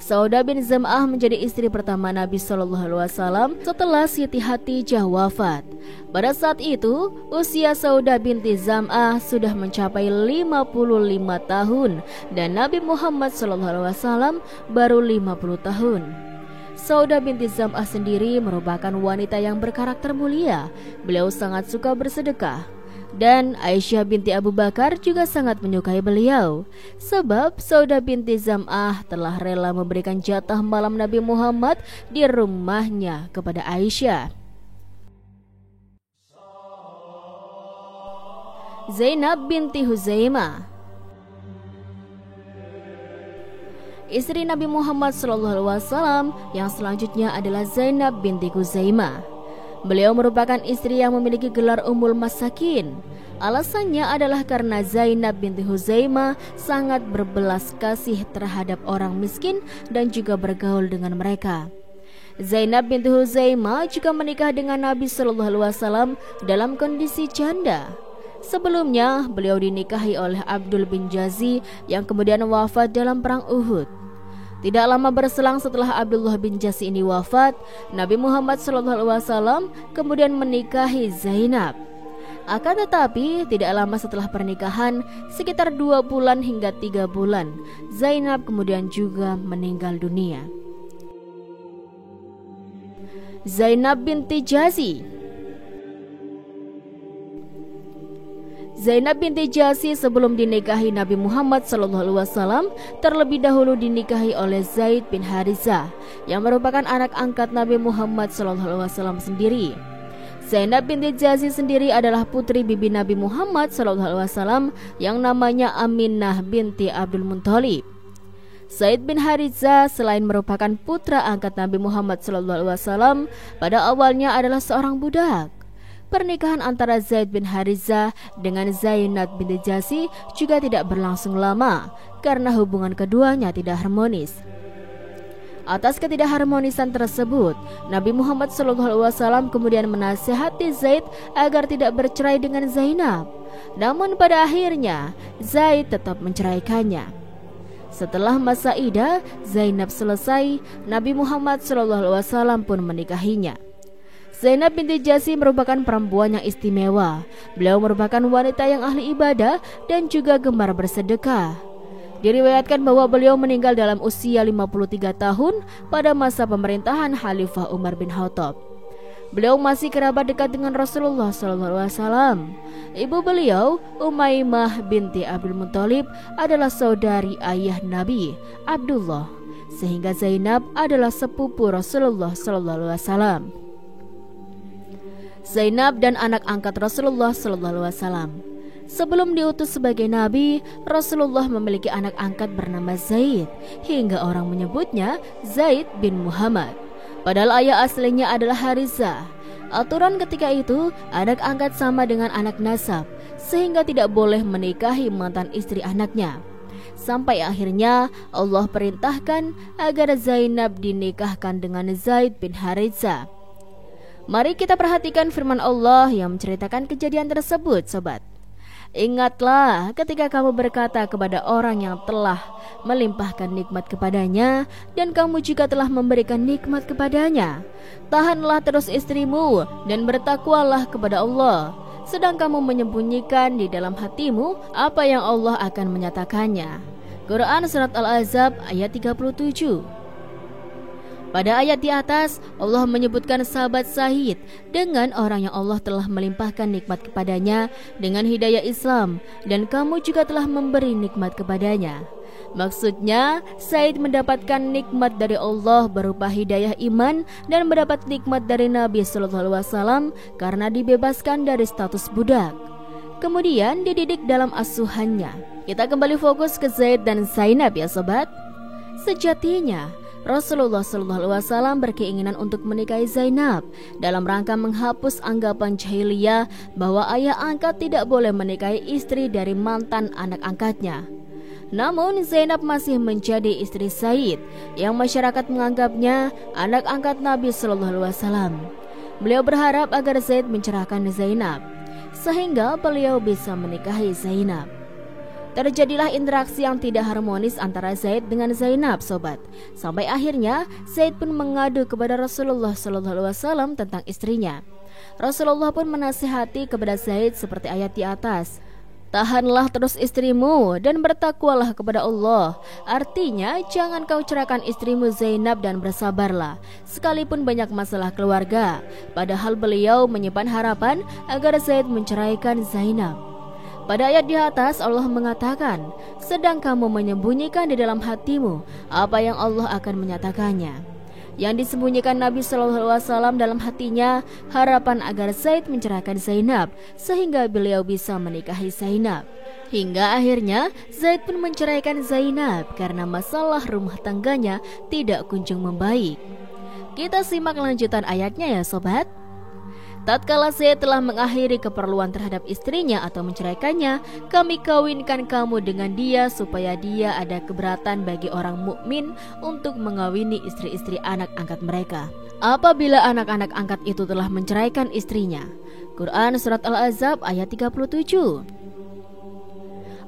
Saudah bin Zam'ah menjadi istri pertama Nabi SAW setelah Siti Khadijah wafat. Pada saat itu, usia Saudah binti Zam'ah sudah mencapai 55 tahun dan Nabi Muhammad SAW baru 50 tahun. Saudah binti Zam'ah sendiri merupakan wanita yang berkarakter mulia. Beliau sangat suka bersedekah. Dan Aisyah binti Abu Bakar juga sangat menyukai beliau. Sebab Saudah binti Zam'ah telah rela memberikan jatah malam Nabi Muhammad di rumahnya kepada Aisyah. Zainab binti Huzaimah, istri Nabi Muhammad SAW yang selanjutnya adalah Zainab binti Huzaimah. Beliau merupakan istri yang memiliki gelar Ummul Masakin. Alasannya adalah karena Zainab binti Huzaimah sangat berbelas kasih terhadap orang miskin dan juga bergaul dengan mereka. Zainab binti Huzaimah juga menikah dengan Nabi SAW dalam kondisi janda. Sebelumnya, beliau dinikahi oleh Abdul bin Jazi yang kemudian wafat dalam perang Uhud. Tidak lama berselang setelah Abdullah bin Jazi ini wafat, Nabi Muhammad SAW kemudian menikahi Zainab. Akan tetapi, tidak lama setelah pernikahan, sekitar 2 bulan hingga 3 bulan, Zainab kemudian juga meninggal dunia. Zainab binti Jazi. Zainab binti Jazi sebelum dinikahi Nabi Muhammad SAW terlebih dahulu dinikahi oleh Zaid bin Harithah yang merupakan anak angkat Nabi Muhammad SAW sendiri. Zainab binti Jazi sendiri adalah putri bibi Nabi Muhammad SAW yang namanya Aminah binti Abdul Muthalib. Zaid bin Harithah selain merupakan putra angkat Nabi Muhammad SAW, pada awalnya adalah seorang budak. Pernikahan antara Zaid bin Harithah dengan Zainab binti Jazi juga tidak berlangsung lama karena hubungan keduanya tidak harmonis. Atas ketidakharmonisan tersebut, Nabi Muhammad SAW kemudian menasihati Zaid agar tidak bercerai dengan Zainab. Namun pada akhirnya Zaid tetap menceraikannya. Setelah masa iddah Zainab selesai, Nabi Muhammad SAW pun menikahinya. Zainab binti Jazi merupakan perempuan yang istimewa. Beliau merupakan wanita yang ahli ibadah dan juga gemar bersedekah. Diriwayatkan bahwa beliau meninggal dalam usia 53 tahun pada masa pemerintahan Khalifah Umar bin Khattab. Beliau masih kerabat dekat dengan Rasulullah SAW. Ibu beliau, Umaymah binti Abdul Muthalib, adalah saudari ayah Nabi, Abdullah, sehingga Zainab adalah sepupu Rasulullah SAW. Zainab dan anak angkat Rasulullah SAW. Sebelum diutus sebagai nabi, Rasulullah memiliki anak angkat bernama Zaid, hingga orang menyebutnya Zaid bin Muhammad. Padahal ayah aslinya adalah Harithah. Aturan ketika itu, anak angkat sama dengan anak nasab, sehingga tidak boleh menikahi mantan istri anaknya. Sampai akhirnya Allah perintahkan agar Zainab dinikahkan dengan Zaid bin Harithah. Mari kita perhatikan firman Allah yang menceritakan kejadian tersebut, sobat. Ingatlah ketika kamu berkata kepada orang yang telah melimpahkan nikmat kepadanya dan kamu juga telah memberikan nikmat kepadanya. Tahanlah terus istrimu dan bertakwalah kepada Allah, sedang kamu menyembunyikan di dalam hatimu apa yang Allah akan menyatakannya. Quran Surat Al-Ahzab ayat 37. Pada ayat di atas, Allah menyebutkan sahabat Sa'id dengan orang yang Allah telah melimpahkan nikmat kepadanya dengan hidayah Islam, dan kamu juga telah memberi nikmat kepadanya. Maksudnya, Sa'id mendapatkan nikmat dari Allah berupa hidayah iman dan mendapat nikmat dari Nabi SAW karena dibebaskan dari status budak. Kemudian dididik dalam asuhannya. Kita kembali fokus ke Zaid dan Zainab ya sobat. Sejatinya, Rasulullah SAW berkeinginan untuk menikahi Zainab dalam rangka menghapus anggapan jahiliyah bahwa ayah angkat tidak boleh menikahi istri dari mantan anak angkatnya. Namun Zainab masih menjadi istri Zaid yang masyarakat menganggapnya anak angkat Nabi SAW. Beliau berharap agar Zaid mencerahkan Zainab, sehingga beliau bisa menikahi Zainab. Terjadilah interaksi yang tidak harmonis antara Zaid dengan Zainab, sobat. Sampai akhirnya Zaid pun mengadu kepada Rasulullah SAW tentang istrinya. Rasulullah pun menasihati kepada Zaid seperti ayat di atas. Tahanlah terus istrimu dan bertakwalah kepada Allah. Artinya jangan kau ceraikan istrimu Zainab dan bersabarlah, sekalipun banyak masalah keluarga. Padahal beliau menyimpan harapan agar Zaid menceraikan Zainab. Pada ayat di atas Allah mengatakan, sedang kamu menyembunyikan di dalam hatimu apa yang Allah akan menyatakannya. Yang disembunyikan Nabi SAW dalam hatinya harapan agar Zaid menceraikan Zainab, sehingga beliau bisa menikahi Zainab. Hingga akhirnya Zaid pun menceraikan Zainab karena masalah rumah tangganya tidak kunjung membaik. Kita simak lanjutan ayatnya ya sobat. Tatkala Zaid telah mengakhiri keperluan terhadap istrinya atau menceraikannya, kami kawinkan kamu dengan dia supaya dia ada keberatan bagi orang mukmin untuk mengawini istri-istri anak angkat mereka apabila anak-anak angkat itu telah menceraikan istrinya. Quran Surat Al-Ahzab ayat 37.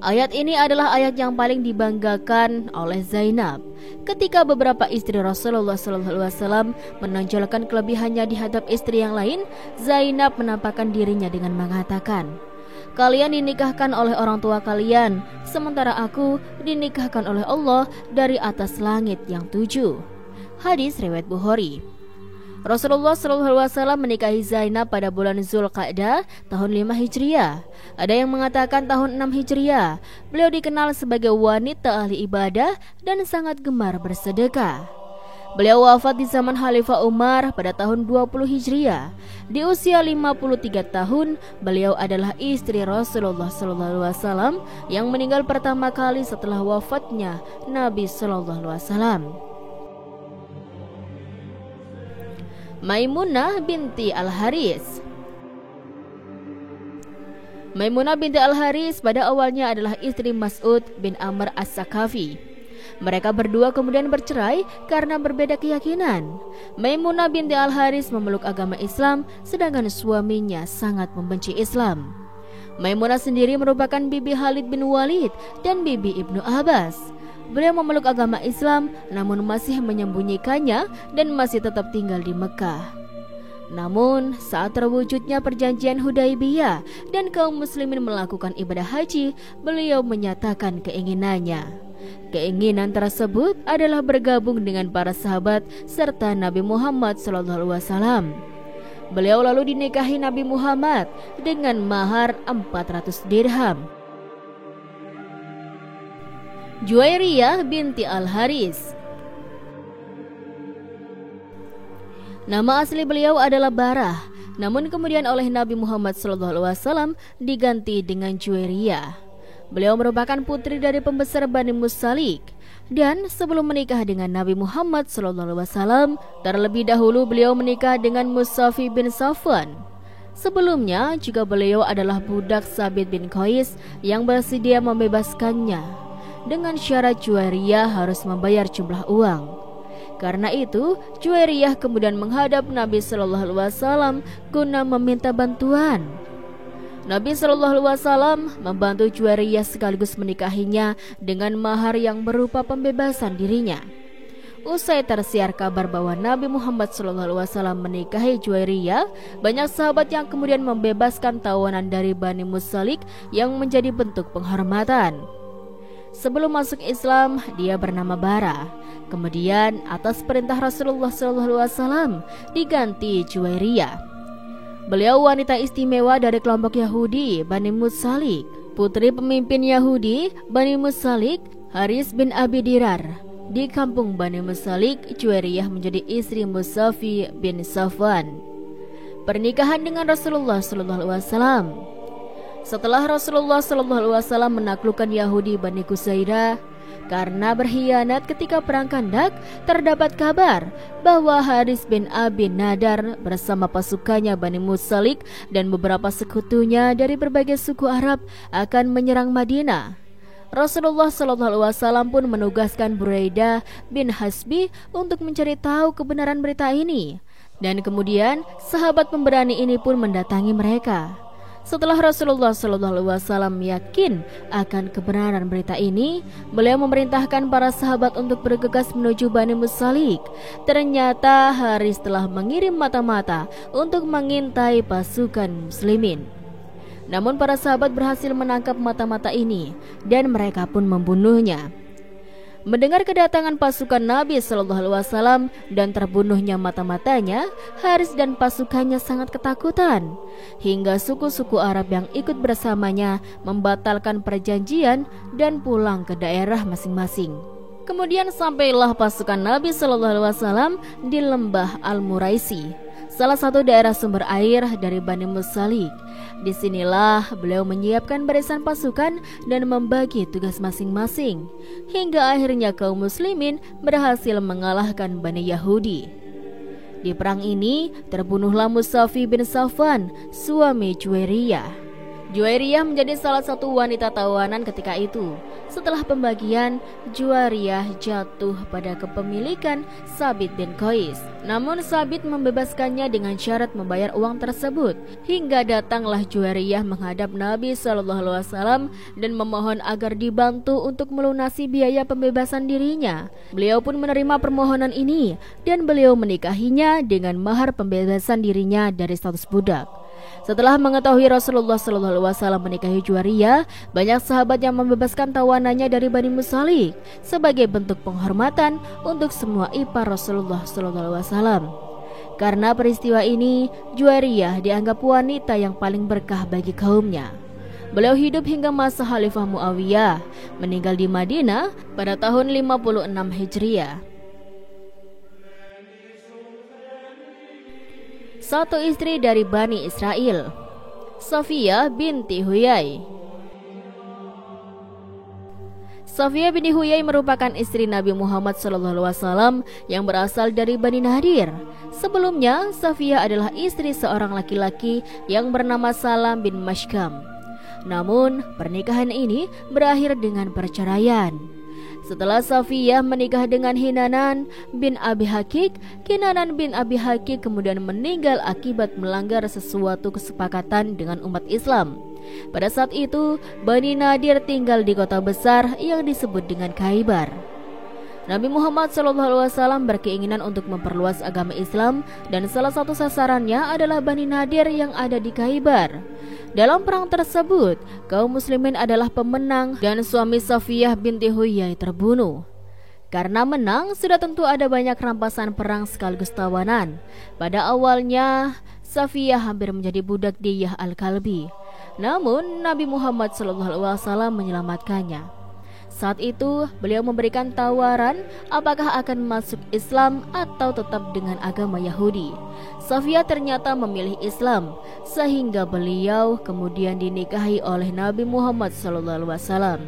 Ayat ini adalah ayat yang paling dibanggakan oleh Zainab. Ketika beberapa istri Rasulullah SAW menonjolkan kelebihannya di hadap istri yang lain, Zainab menampakkan dirinya dengan mengatakan, kalian dinikahkan oleh orang tua kalian, sementara aku dinikahkan oleh Allah dari atas langit yang 7. Hadis riwayat Bukhari. Rasulullah SAW menikahi Zainab pada bulan Zulqa'dah tahun 5 Hijriah. Ada yang mengatakan tahun 6 Hijriah. Beliau dikenal sebagai wanita ahli ibadah dan sangat gemar bersedekah. Beliau wafat di zaman Khalifah Umar pada tahun 20 Hijriah. Di usia 53 tahun, beliau adalah istri Rasulullah SAW yang meninggal pertama kali setelah wafatnya Nabi SAW. Maimunah binti Al-Haris. Maimunah binti Al-Haris pada awalnya adalah istri Mas'ud bin Amr As-Sakafi. Mereka berdua kemudian bercerai karena berbeda keyakinan. Maimunah binti Al-Haris memeluk agama Islam, sedangkan suaminya sangat membenci Islam. Maimunah sendiri merupakan bibi Khalid bin Walid dan bibi Ibnu Abbas. Beliau memeluk agama Islam namun masih menyembunyikannya dan masih tetap tinggal di Mekah. Namun saat terwujudnya perjanjian Hudaibiyah dan kaum muslimin melakukan ibadah haji, beliau menyatakan keinginannya. Keinginan tersebut adalah bergabung dengan para sahabat serta Nabi Muhammad SAW. Beliau lalu dinikahi Nabi Muhammad dengan mahar 400 dirham. Juwairiyah binti Al-Haris. Nama asli beliau adalah Barah, namun kemudian oleh Nabi Muhammad SAW diganti dengan Juwairiyah. Beliau merupakan putri dari pembesar Bani Mustalik, dan sebelum menikah dengan Nabi Muhammad SAW, terlebih dahulu beliau menikah dengan Musafi bin Safwan. Sebelumnya juga beliau adalah budak Sabit bin Qais yang bersedia membebaskannya. Dengan syarat Juwairiyah harus membayar jumlah uang. Karena itu, Juwairiyah kemudian menghadap Nabi SAW guna meminta bantuan. Nabi SAW membantu Juwairiyah sekaligus menikahinya dengan mahar yang berupa pembebasan dirinya. Usai tersiar kabar bahwa Nabi Muhammad SAW menikahi Juwairiyah, banyak sahabat yang kemudian membebaskan tawanan dari Bani Mustalik yang menjadi bentuk penghormatan. Sebelum masuk Islam, dia bernama Bara. Kemudian atas perintah Rasulullah SAW diganti Juwairiyah. Beliau wanita istimewa dari kelompok Yahudi Bani Mustalik. Putri pemimpin Yahudi Bani Mustalik, Haris bin Abi Dirar. Di kampung Bani Mustalik, Juwairiyah menjadi istri Musafi bin Safwan. Pernikahan dengan Rasulullah SAW. Setelah Rasulullah SAW menaklukkan Yahudi Bani Qusaidah karena berkhianat ketika perang Khandak, terdapat kabar bahwa Haris bin Abi Nadar bersama pasukannya Bani Mustalik dan beberapa sekutunya dari berbagai suku Arab akan menyerang Madinah. Rasulullah SAW pun menugaskan Buraidah bin Hasbi untuk mencari tahu kebenaran berita ini. Dan kemudian sahabat pemberani ini pun mendatangi mereka. Setelah Rasulullah SAW yakin akan kebenaran berita ini, beliau memerintahkan para sahabat untuk bergegas menuju Bani Mustalik. Ternyata Haris telah mengirim mata-mata untuk mengintai pasukan muslimin. Namun para sahabat berhasil menangkap mata-mata ini dan mereka pun membunuhnya. Mendengar kedatangan pasukan Nabi SAW dan terbunuhnya mata-matanya, Haris dan pasukannya sangat ketakutan. Hingga suku-suku Arab yang ikut bersamanya membatalkan perjanjian dan pulang ke daerah masing-masing. Kemudian sampailah pasukan Nabi SAW di lembah Al-Muraisi, salah satu daerah sumber air dari Bani Mustalik. Disinilah beliau menyiapkan barisan pasukan dan membagi tugas masing-masing, hingga akhirnya kaum muslimin berhasil mengalahkan Bani Yahudi. Di perang ini terbunuhlah Musafi bin Safwan, suami Juwairiyah. Juwairiyah menjadi salah satu wanita tawanan ketika itu. Setelah pembagian, Juwairiyah jatuh pada kepemilikan Sabit bin Qais. Namun Sabit membebaskannya dengan syarat membayar uang tersebut. Hingga datanglah Juwairiyah menghadap Nabi SAW dan memohon agar dibantu untuk melunasi biaya pembebasan dirinya. Beliau pun menerima permohonan ini dan beliau menikahinya dengan mahar pembebasan dirinya dari status budak. Setelah mengetahui Rasulullah SAW menikahi Juwairiyah, banyak sahabat yang membebaskan tawanannya dari Bani Mustalik sebagai bentuk penghormatan untuk semua ipar Rasulullah SAW. Karena peristiwa ini, Juwairiyah dianggap wanita yang paling berkah bagi kaumnya. Beliau hidup hingga masa Khalifah Muawiyah, meninggal di Madinah pada tahun 56 Hijriah. Satu istri dari Bani Israel, Safiyah binti Huyai. Safiyah binti Huyai merupakan istri Nabi Muhammad SAW yang berasal dari Bani Nadir. Sebelumnya, Safiyah adalah istri seorang laki-laki yang bernama Salam bin Mashkam. Namun, pernikahan ini berakhir dengan perceraian. Setelah Safiyah menikah dengan Hinanan bin Abi Hakik, Hinanan bin Abi Hakik kemudian meninggal akibat melanggar sesuatu kesepakatan dengan umat Islam. Pada saat itu, Bani Nadir tinggal di kota besar yang disebut dengan Khaybar. Nabi Muhammad SAW berkeinginan untuk memperluas agama Islam dan salah satu sasarannya adalah Bani Nadir yang ada di Khaybar. Dalam perang tersebut, kaum muslimin adalah pemenang dan suami Safiyah binti Huyai terbunuh. Karena menang, sudah tentu ada banyak rampasan perang sekaligus tawanan. Pada awalnya, Safiyah hampir menjadi budak Diyah Al-Kalbi. Namun, Nabi Muhammad SAW menyelamatkannya. Saat itu, beliau memberikan tawaran apakah akan masuk Islam atau tetap dengan agama Yahudi. Safiyah ternyata memilih Islam, sehingga beliau kemudian dinikahi oleh Nabi Muhammad SAW.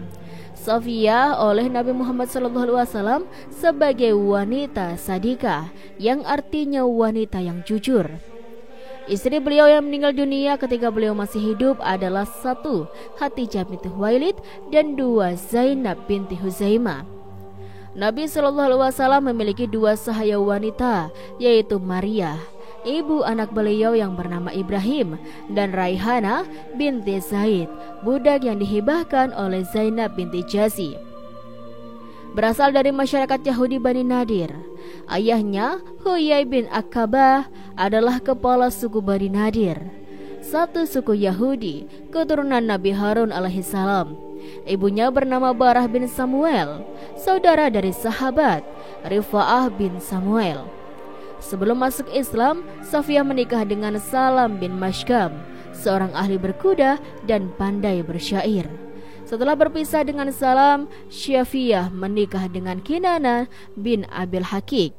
Safiyah oleh Nabi Muhammad SAW sebagai wanita sadikah, yang artinya wanita yang jujur. Istri beliau yang meninggal dunia ketika beliau masih hidup adalah 1. Khadijah binti Khuwailid dan 2. Zainab binti Huzaimah. Nabi SAW memiliki 2 sahaya wanita, yaitu Maria, ibu anak beliau yang bernama Ibrahim, dan Raihana binti Zaid, budak yang dihibahkan oleh Zainab binti Jazi. Berasal dari masyarakat Yahudi Bani Nadir. Ayahnya, Huyai bin Aqabah, adalah kepala suku Bani Nadir, satu suku Yahudi, keturunan Nabi Harun alaihissalam. Ibunya bernama Barah bin Samuel, saudara dari sahabat Rifa'ah bin Samuel. Sebelum masuk Islam, Safiyah menikah dengan Salam bin Mashkam, seorang ahli berkuda dan pandai bersyair. Setelah berpisah dengan Salam, Safiyah menikah dengan Kinana bin Abil Hakik.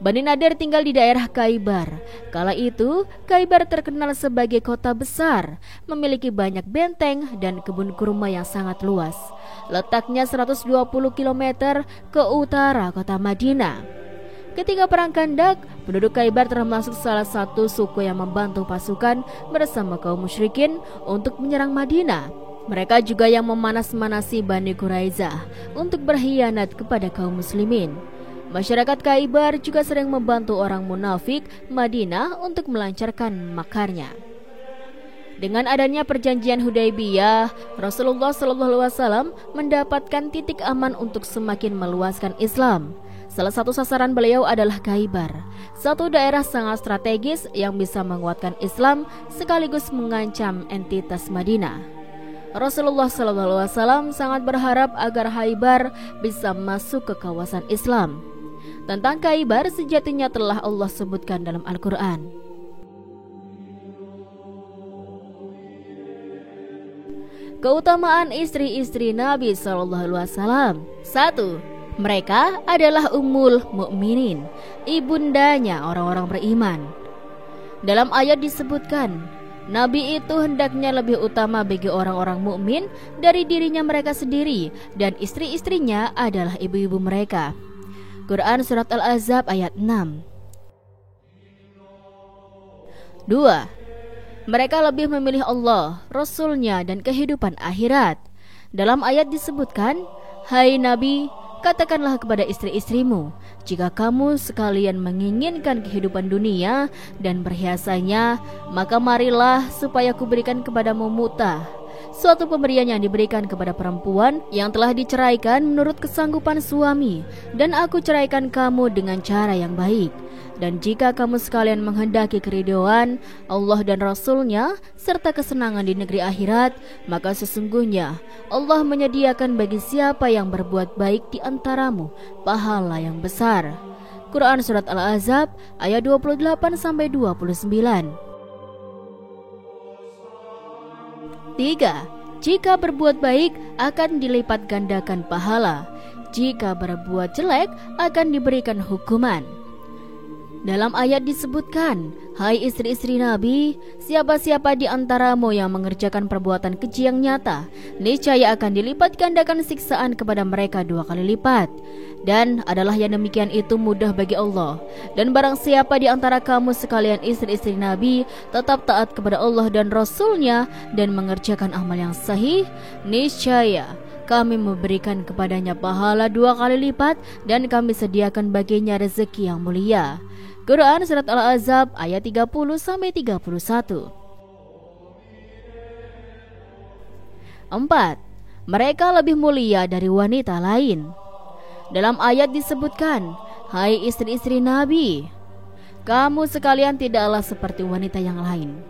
Bani Nadir tinggal di daerah Khaybar. Kala itu, Khaybar terkenal sebagai kota besar, memiliki banyak benteng dan kebun kurma yang sangat luas. Letaknya 120 km ke utara kota Madinah. Ketika perang Khandaq, penduduk Khaybar termasuk salah satu suku yang membantu pasukan bersama kaum musyrikin untuk menyerang Madinah. Mereka juga yang memanas-manasi Bani Quraizah untuk berkhianat kepada kaum muslimin. Masyarakat Khaybar juga sering membantu orang munafik Madinah untuk melancarkan makarnya. Dengan adanya perjanjian Hudaybiyah, Rasulullah SAW mendapatkan titik aman untuk semakin meluaskan Islam. Salah satu sasaran beliau adalah Khaybar, satu daerah sangat strategis yang bisa menguatkan Islam sekaligus mengancam entitas Madinah. Rasulullah SAW sangat berharap agar Khaybar bisa masuk ke kawasan Islam. Tentang Khaybar sejatinya telah Allah sebutkan dalam Al-Quran. Keutamaan istri-istri Nabi SAW. 1. Mereka adalah Ummul Mukminin, ibundanya orang-orang beriman. Dalam ayat disebutkan, Nabi itu hendaknya lebih utama bagi orang-orang mukmin dari dirinya mereka sendiri, dan istri-istrinya adalah ibu-ibu mereka. Quran Surat Al-Ahzab ayat 6. 2. Mereka lebih memilih Allah, Rasul-Nya, dan kehidupan akhirat. Dalam ayat disebutkan, "Hai Nabi, katakanlah kepada istri-istrimu, jika kamu sekalian menginginkan kehidupan dunia dan perhiasannya, maka marilah supaya kuberikan kepadamu mutah, suatu pemberian yang diberikan kepada perempuan yang telah diceraikan menurut kesanggupan suami, dan aku ceraikan kamu dengan cara yang baik. Dan jika kamu sekalian menghendaki keridhaan Allah dan Rasul-Nya serta kesenangan di negeri akhirat, maka sesungguhnya Allah menyediakan bagi siapa yang berbuat baik di antaramu pahala yang besar." Quran Surat Al-Ahzab ayat 28-29. 3. Jika berbuat baik akan dilipat gandakan pahala. Jika berbuat jelek akan diberikan hukuman. Dalam ayat disebutkan, "Hai istri-istri Nabi, siapa-siapa di antaramu yang mengerjakan perbuatan keji yang nyata, niscaya akan dilipat gandakan siksaan kepada mereka 2 kali lipat. Dan adalah yang demikian itu mudah bagi Allah. Dan barang siapa di antara kamu sekalian istri-istri Nabi tetap taat kepada Allah dan Rasul-Nya dan mengerjakan amal yang sahih, niscaya kami memberikan kepadanya pahala 2 kali lipat dan kami sediakan baginya rezeki yang mulia." Quran Surat Al-Ahzab ayat 30-31. 4. Mereka lebih mulia dari wanita lain. Dalam ayat disebutkan, "Hai istri-istri Nabi, kamu sekalian tidaklah seperti wanita yang lain.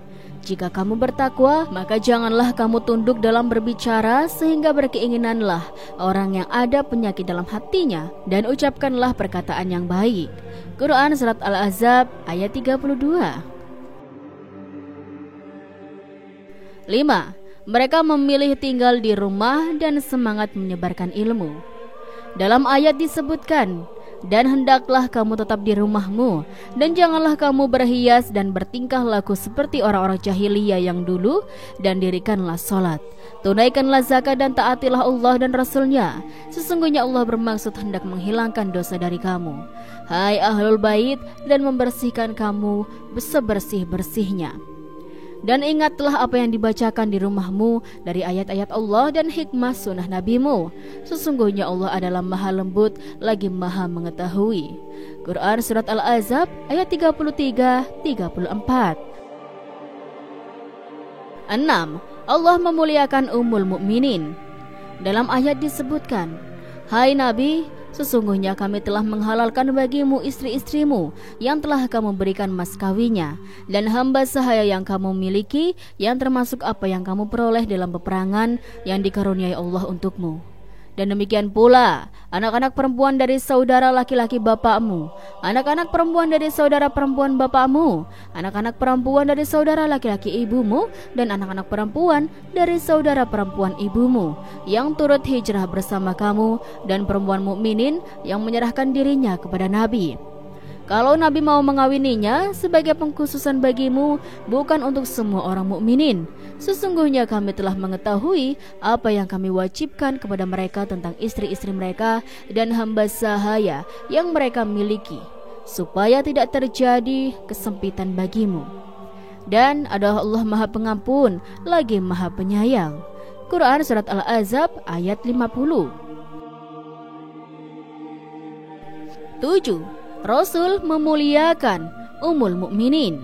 Jika kamu bertakwa, maka janganlah kamu tunduk dalam berbicara sehingga berkeinginanlah orang yang ada penyakit dalam hatinya, dan ucapkanlah perkataan yang baik." Quran Surat Al-Ahzab ayat 32. 5. Mereka memilih tinggal di rumah dan semangat menyebarkan ilmu. Dalam ayat disebutkan, "Dan hendaklah kamu tetap di rumahmu, dan janganlah kamu berhias dan bertingkah laku seperti orang-orang jahiliyah yang dulu, dan dirikanlah sholat. Tunaikanlah zakat dan taatilah Allah dan Rasul-Nya. Sesungguhnya Allah bermaksud hendak menghilangkan dosa dari kamu, hai ahlul bait, dan membersihkan kamu sebersih-bersihnya. Dan ingatlah apa yang dibacakan di rumahmu dari ayat-ayat Allah dan hikmah sunnah nabimu. Sesungguhnya Allah adalah maha lembut lagi maha mengetahui." Quran Surat Al-Ahzab ayat 33-34. 6. Allah memuliakan Ummul Mukminin. Dalam ayat disebutkan, "Hai Nabi, sesungguhnya kami telah menghalalkan bagimu istri-istrimu yang telah kamu berikan mas kawinnya, dan hamba sahaya yang kamu miliki, yang termasuk apa yang kamu peroleh dalam peperangan yang dikaruniai Allah untukmu. Dan demikian pula anak-anak perempuan dari saudara laki-laki bapakmu, anak-anak perempuan dari saudara perempuan bapakmu, anak-anak perempuan dari saudara laki-laki ibumu, dan anak-anak perempuan dari saudara perempuan ibumu yang turut hijrah bersama kamu, dan perempuan mukminin yang menyerahkan dirinya kepada Nabi. Kalau Nabi mau mengawininya sebagai pengkhususan bagimu, bukan untuk semua orang mukminin. Sesungguhnya kami telah mengetahui apa yang kami wajibkan kepada mereka tentang istri-istri mereka dan hamba sahaya yang mereka miliki, supaya tidak terjadi kesempitan bagimu. Dan adalah Allah Maha Pengampun lagi Maha Penyayang." Quran Surat Al-Ahzab ayat 50. 7. Rasul memuliakan Ummul Mukminin.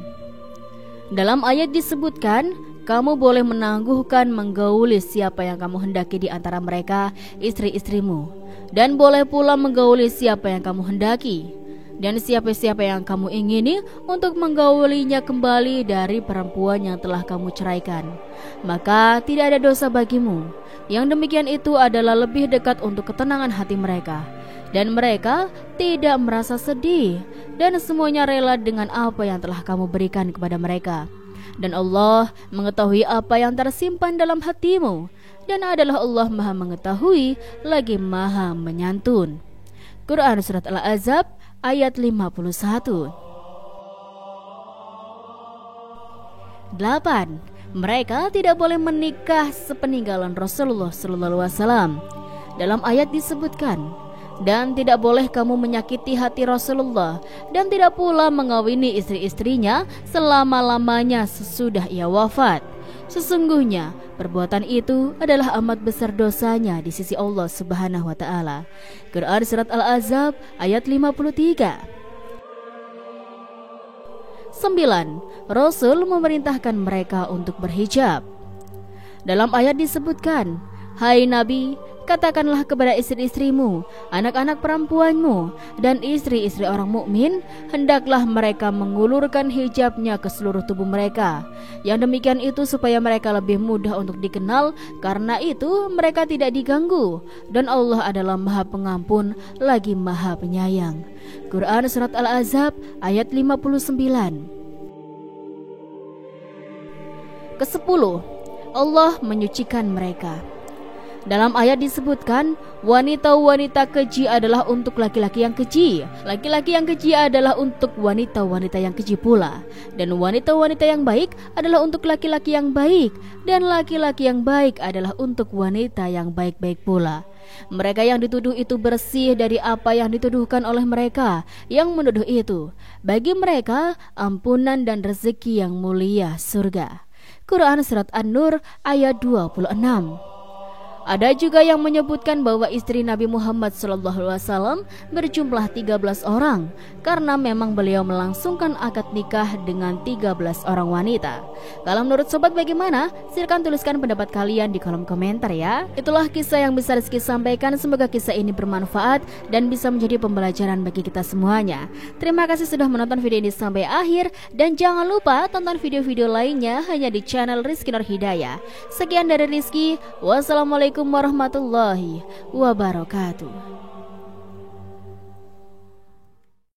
Dalam ayat disebutkan, kamu boleh menangguhkan menggauli siapa yang kamu hendaki di antara mereka, istri-istrimu, dan boleh pula menggauli siapa yang kamu hendaki, dan siapa-siapa yang kamu ingini untuk menggaulinya kembali dari perempuan yang telah kamu ceraikan, maka tidak ada dosa bagimu. Yang demikian itu adalah lebih dekat untuk ketenangan hati mereka, dan mereka tidak merasa sedih, dan semuanya rela dengan apa yang telah kamu berikan kepada mereka. Dan Allah mengetahui apa yang tersimpan dalam hatimu, dan adalah Allah Maha Mengetahui lagi Maha Menyantun. Quran Surat Al-Ahzab ayat 51. 8. Mereka tidak boleh menikah sepeninggalan Rasulullah SAW. Dalam ayat disebutkan, dan tidak boleh kamu menyakiti hati Rasulullah, dan tidak pula mengawini istri-istrinya selama-lamanya sesudah ia wafat. Sesungguhnya perbuatan itu adalah amat besar dosanya di sisi Allah Subhanahu wa taala. Quran Surat Al-Ahzab ayat 53. 9. Rasul memerintahkan mereka untuk berhijab. Dalam ayat disebutkan, hai Nabi, katakanlah kepada istri-istrimu, anak-anak perempuanmu, dan istri-istri orang mukmin, hendaklah mereka mengulurkan hijabnya ke seluruh tubuh mereka. Yang demikian itu supaya mereka lebih mudah untuk dikenal, karena itu mereka tidak diganggu, dan Allah adalah Maha Pengampun lagi Maha Penyayang. Quran Surat Al-Ahzab ayat 59. Ke-10. Allah menyucikan mereka. Dalam ayat disebutkan, wanita-wanita keji adalah untuk laki-laki yang keji, laki-laki yang keji adalah untuk wanita-wanita yang keji pula, dan wanita-wanita yang baik adalah untuk laki-laki yang baik, dan laki-laki yang baik adalah untuk wanita yang baik-baik pula. Mereka yang dituduh itu bersih dari apa yang dituduhkan oleh mereka yang menuduh itu. Bagi mereka ampunan dan rezeki yang mulia surga. Quran Surat An-Nur ayat 26. Ada juga yang menyebutkan bahwa istri Nabi Muhammad SAW berjumlah 13 orang, karena memang beliau melangsungkan akad nikah dengan 13 orang wanita. Kalau menurut sobat bagaimana? Silahkan tuliskan pendapat kalian di kolom komentar ya. Itulah kisah yang bisa Rizky sampaikan. Semoga kisah ini bermanfaat dan bisa menjadi pembelajaran bagi kita semuanya. Terima kasih sudah menonton video ini sampai akhir, dan jangan lupa tonton video-video lainnya hanya di channel Rizky Nur Hidayah. Sekian dari Rizky. Wassalamualaikum warahmatullahi wabarakatuh.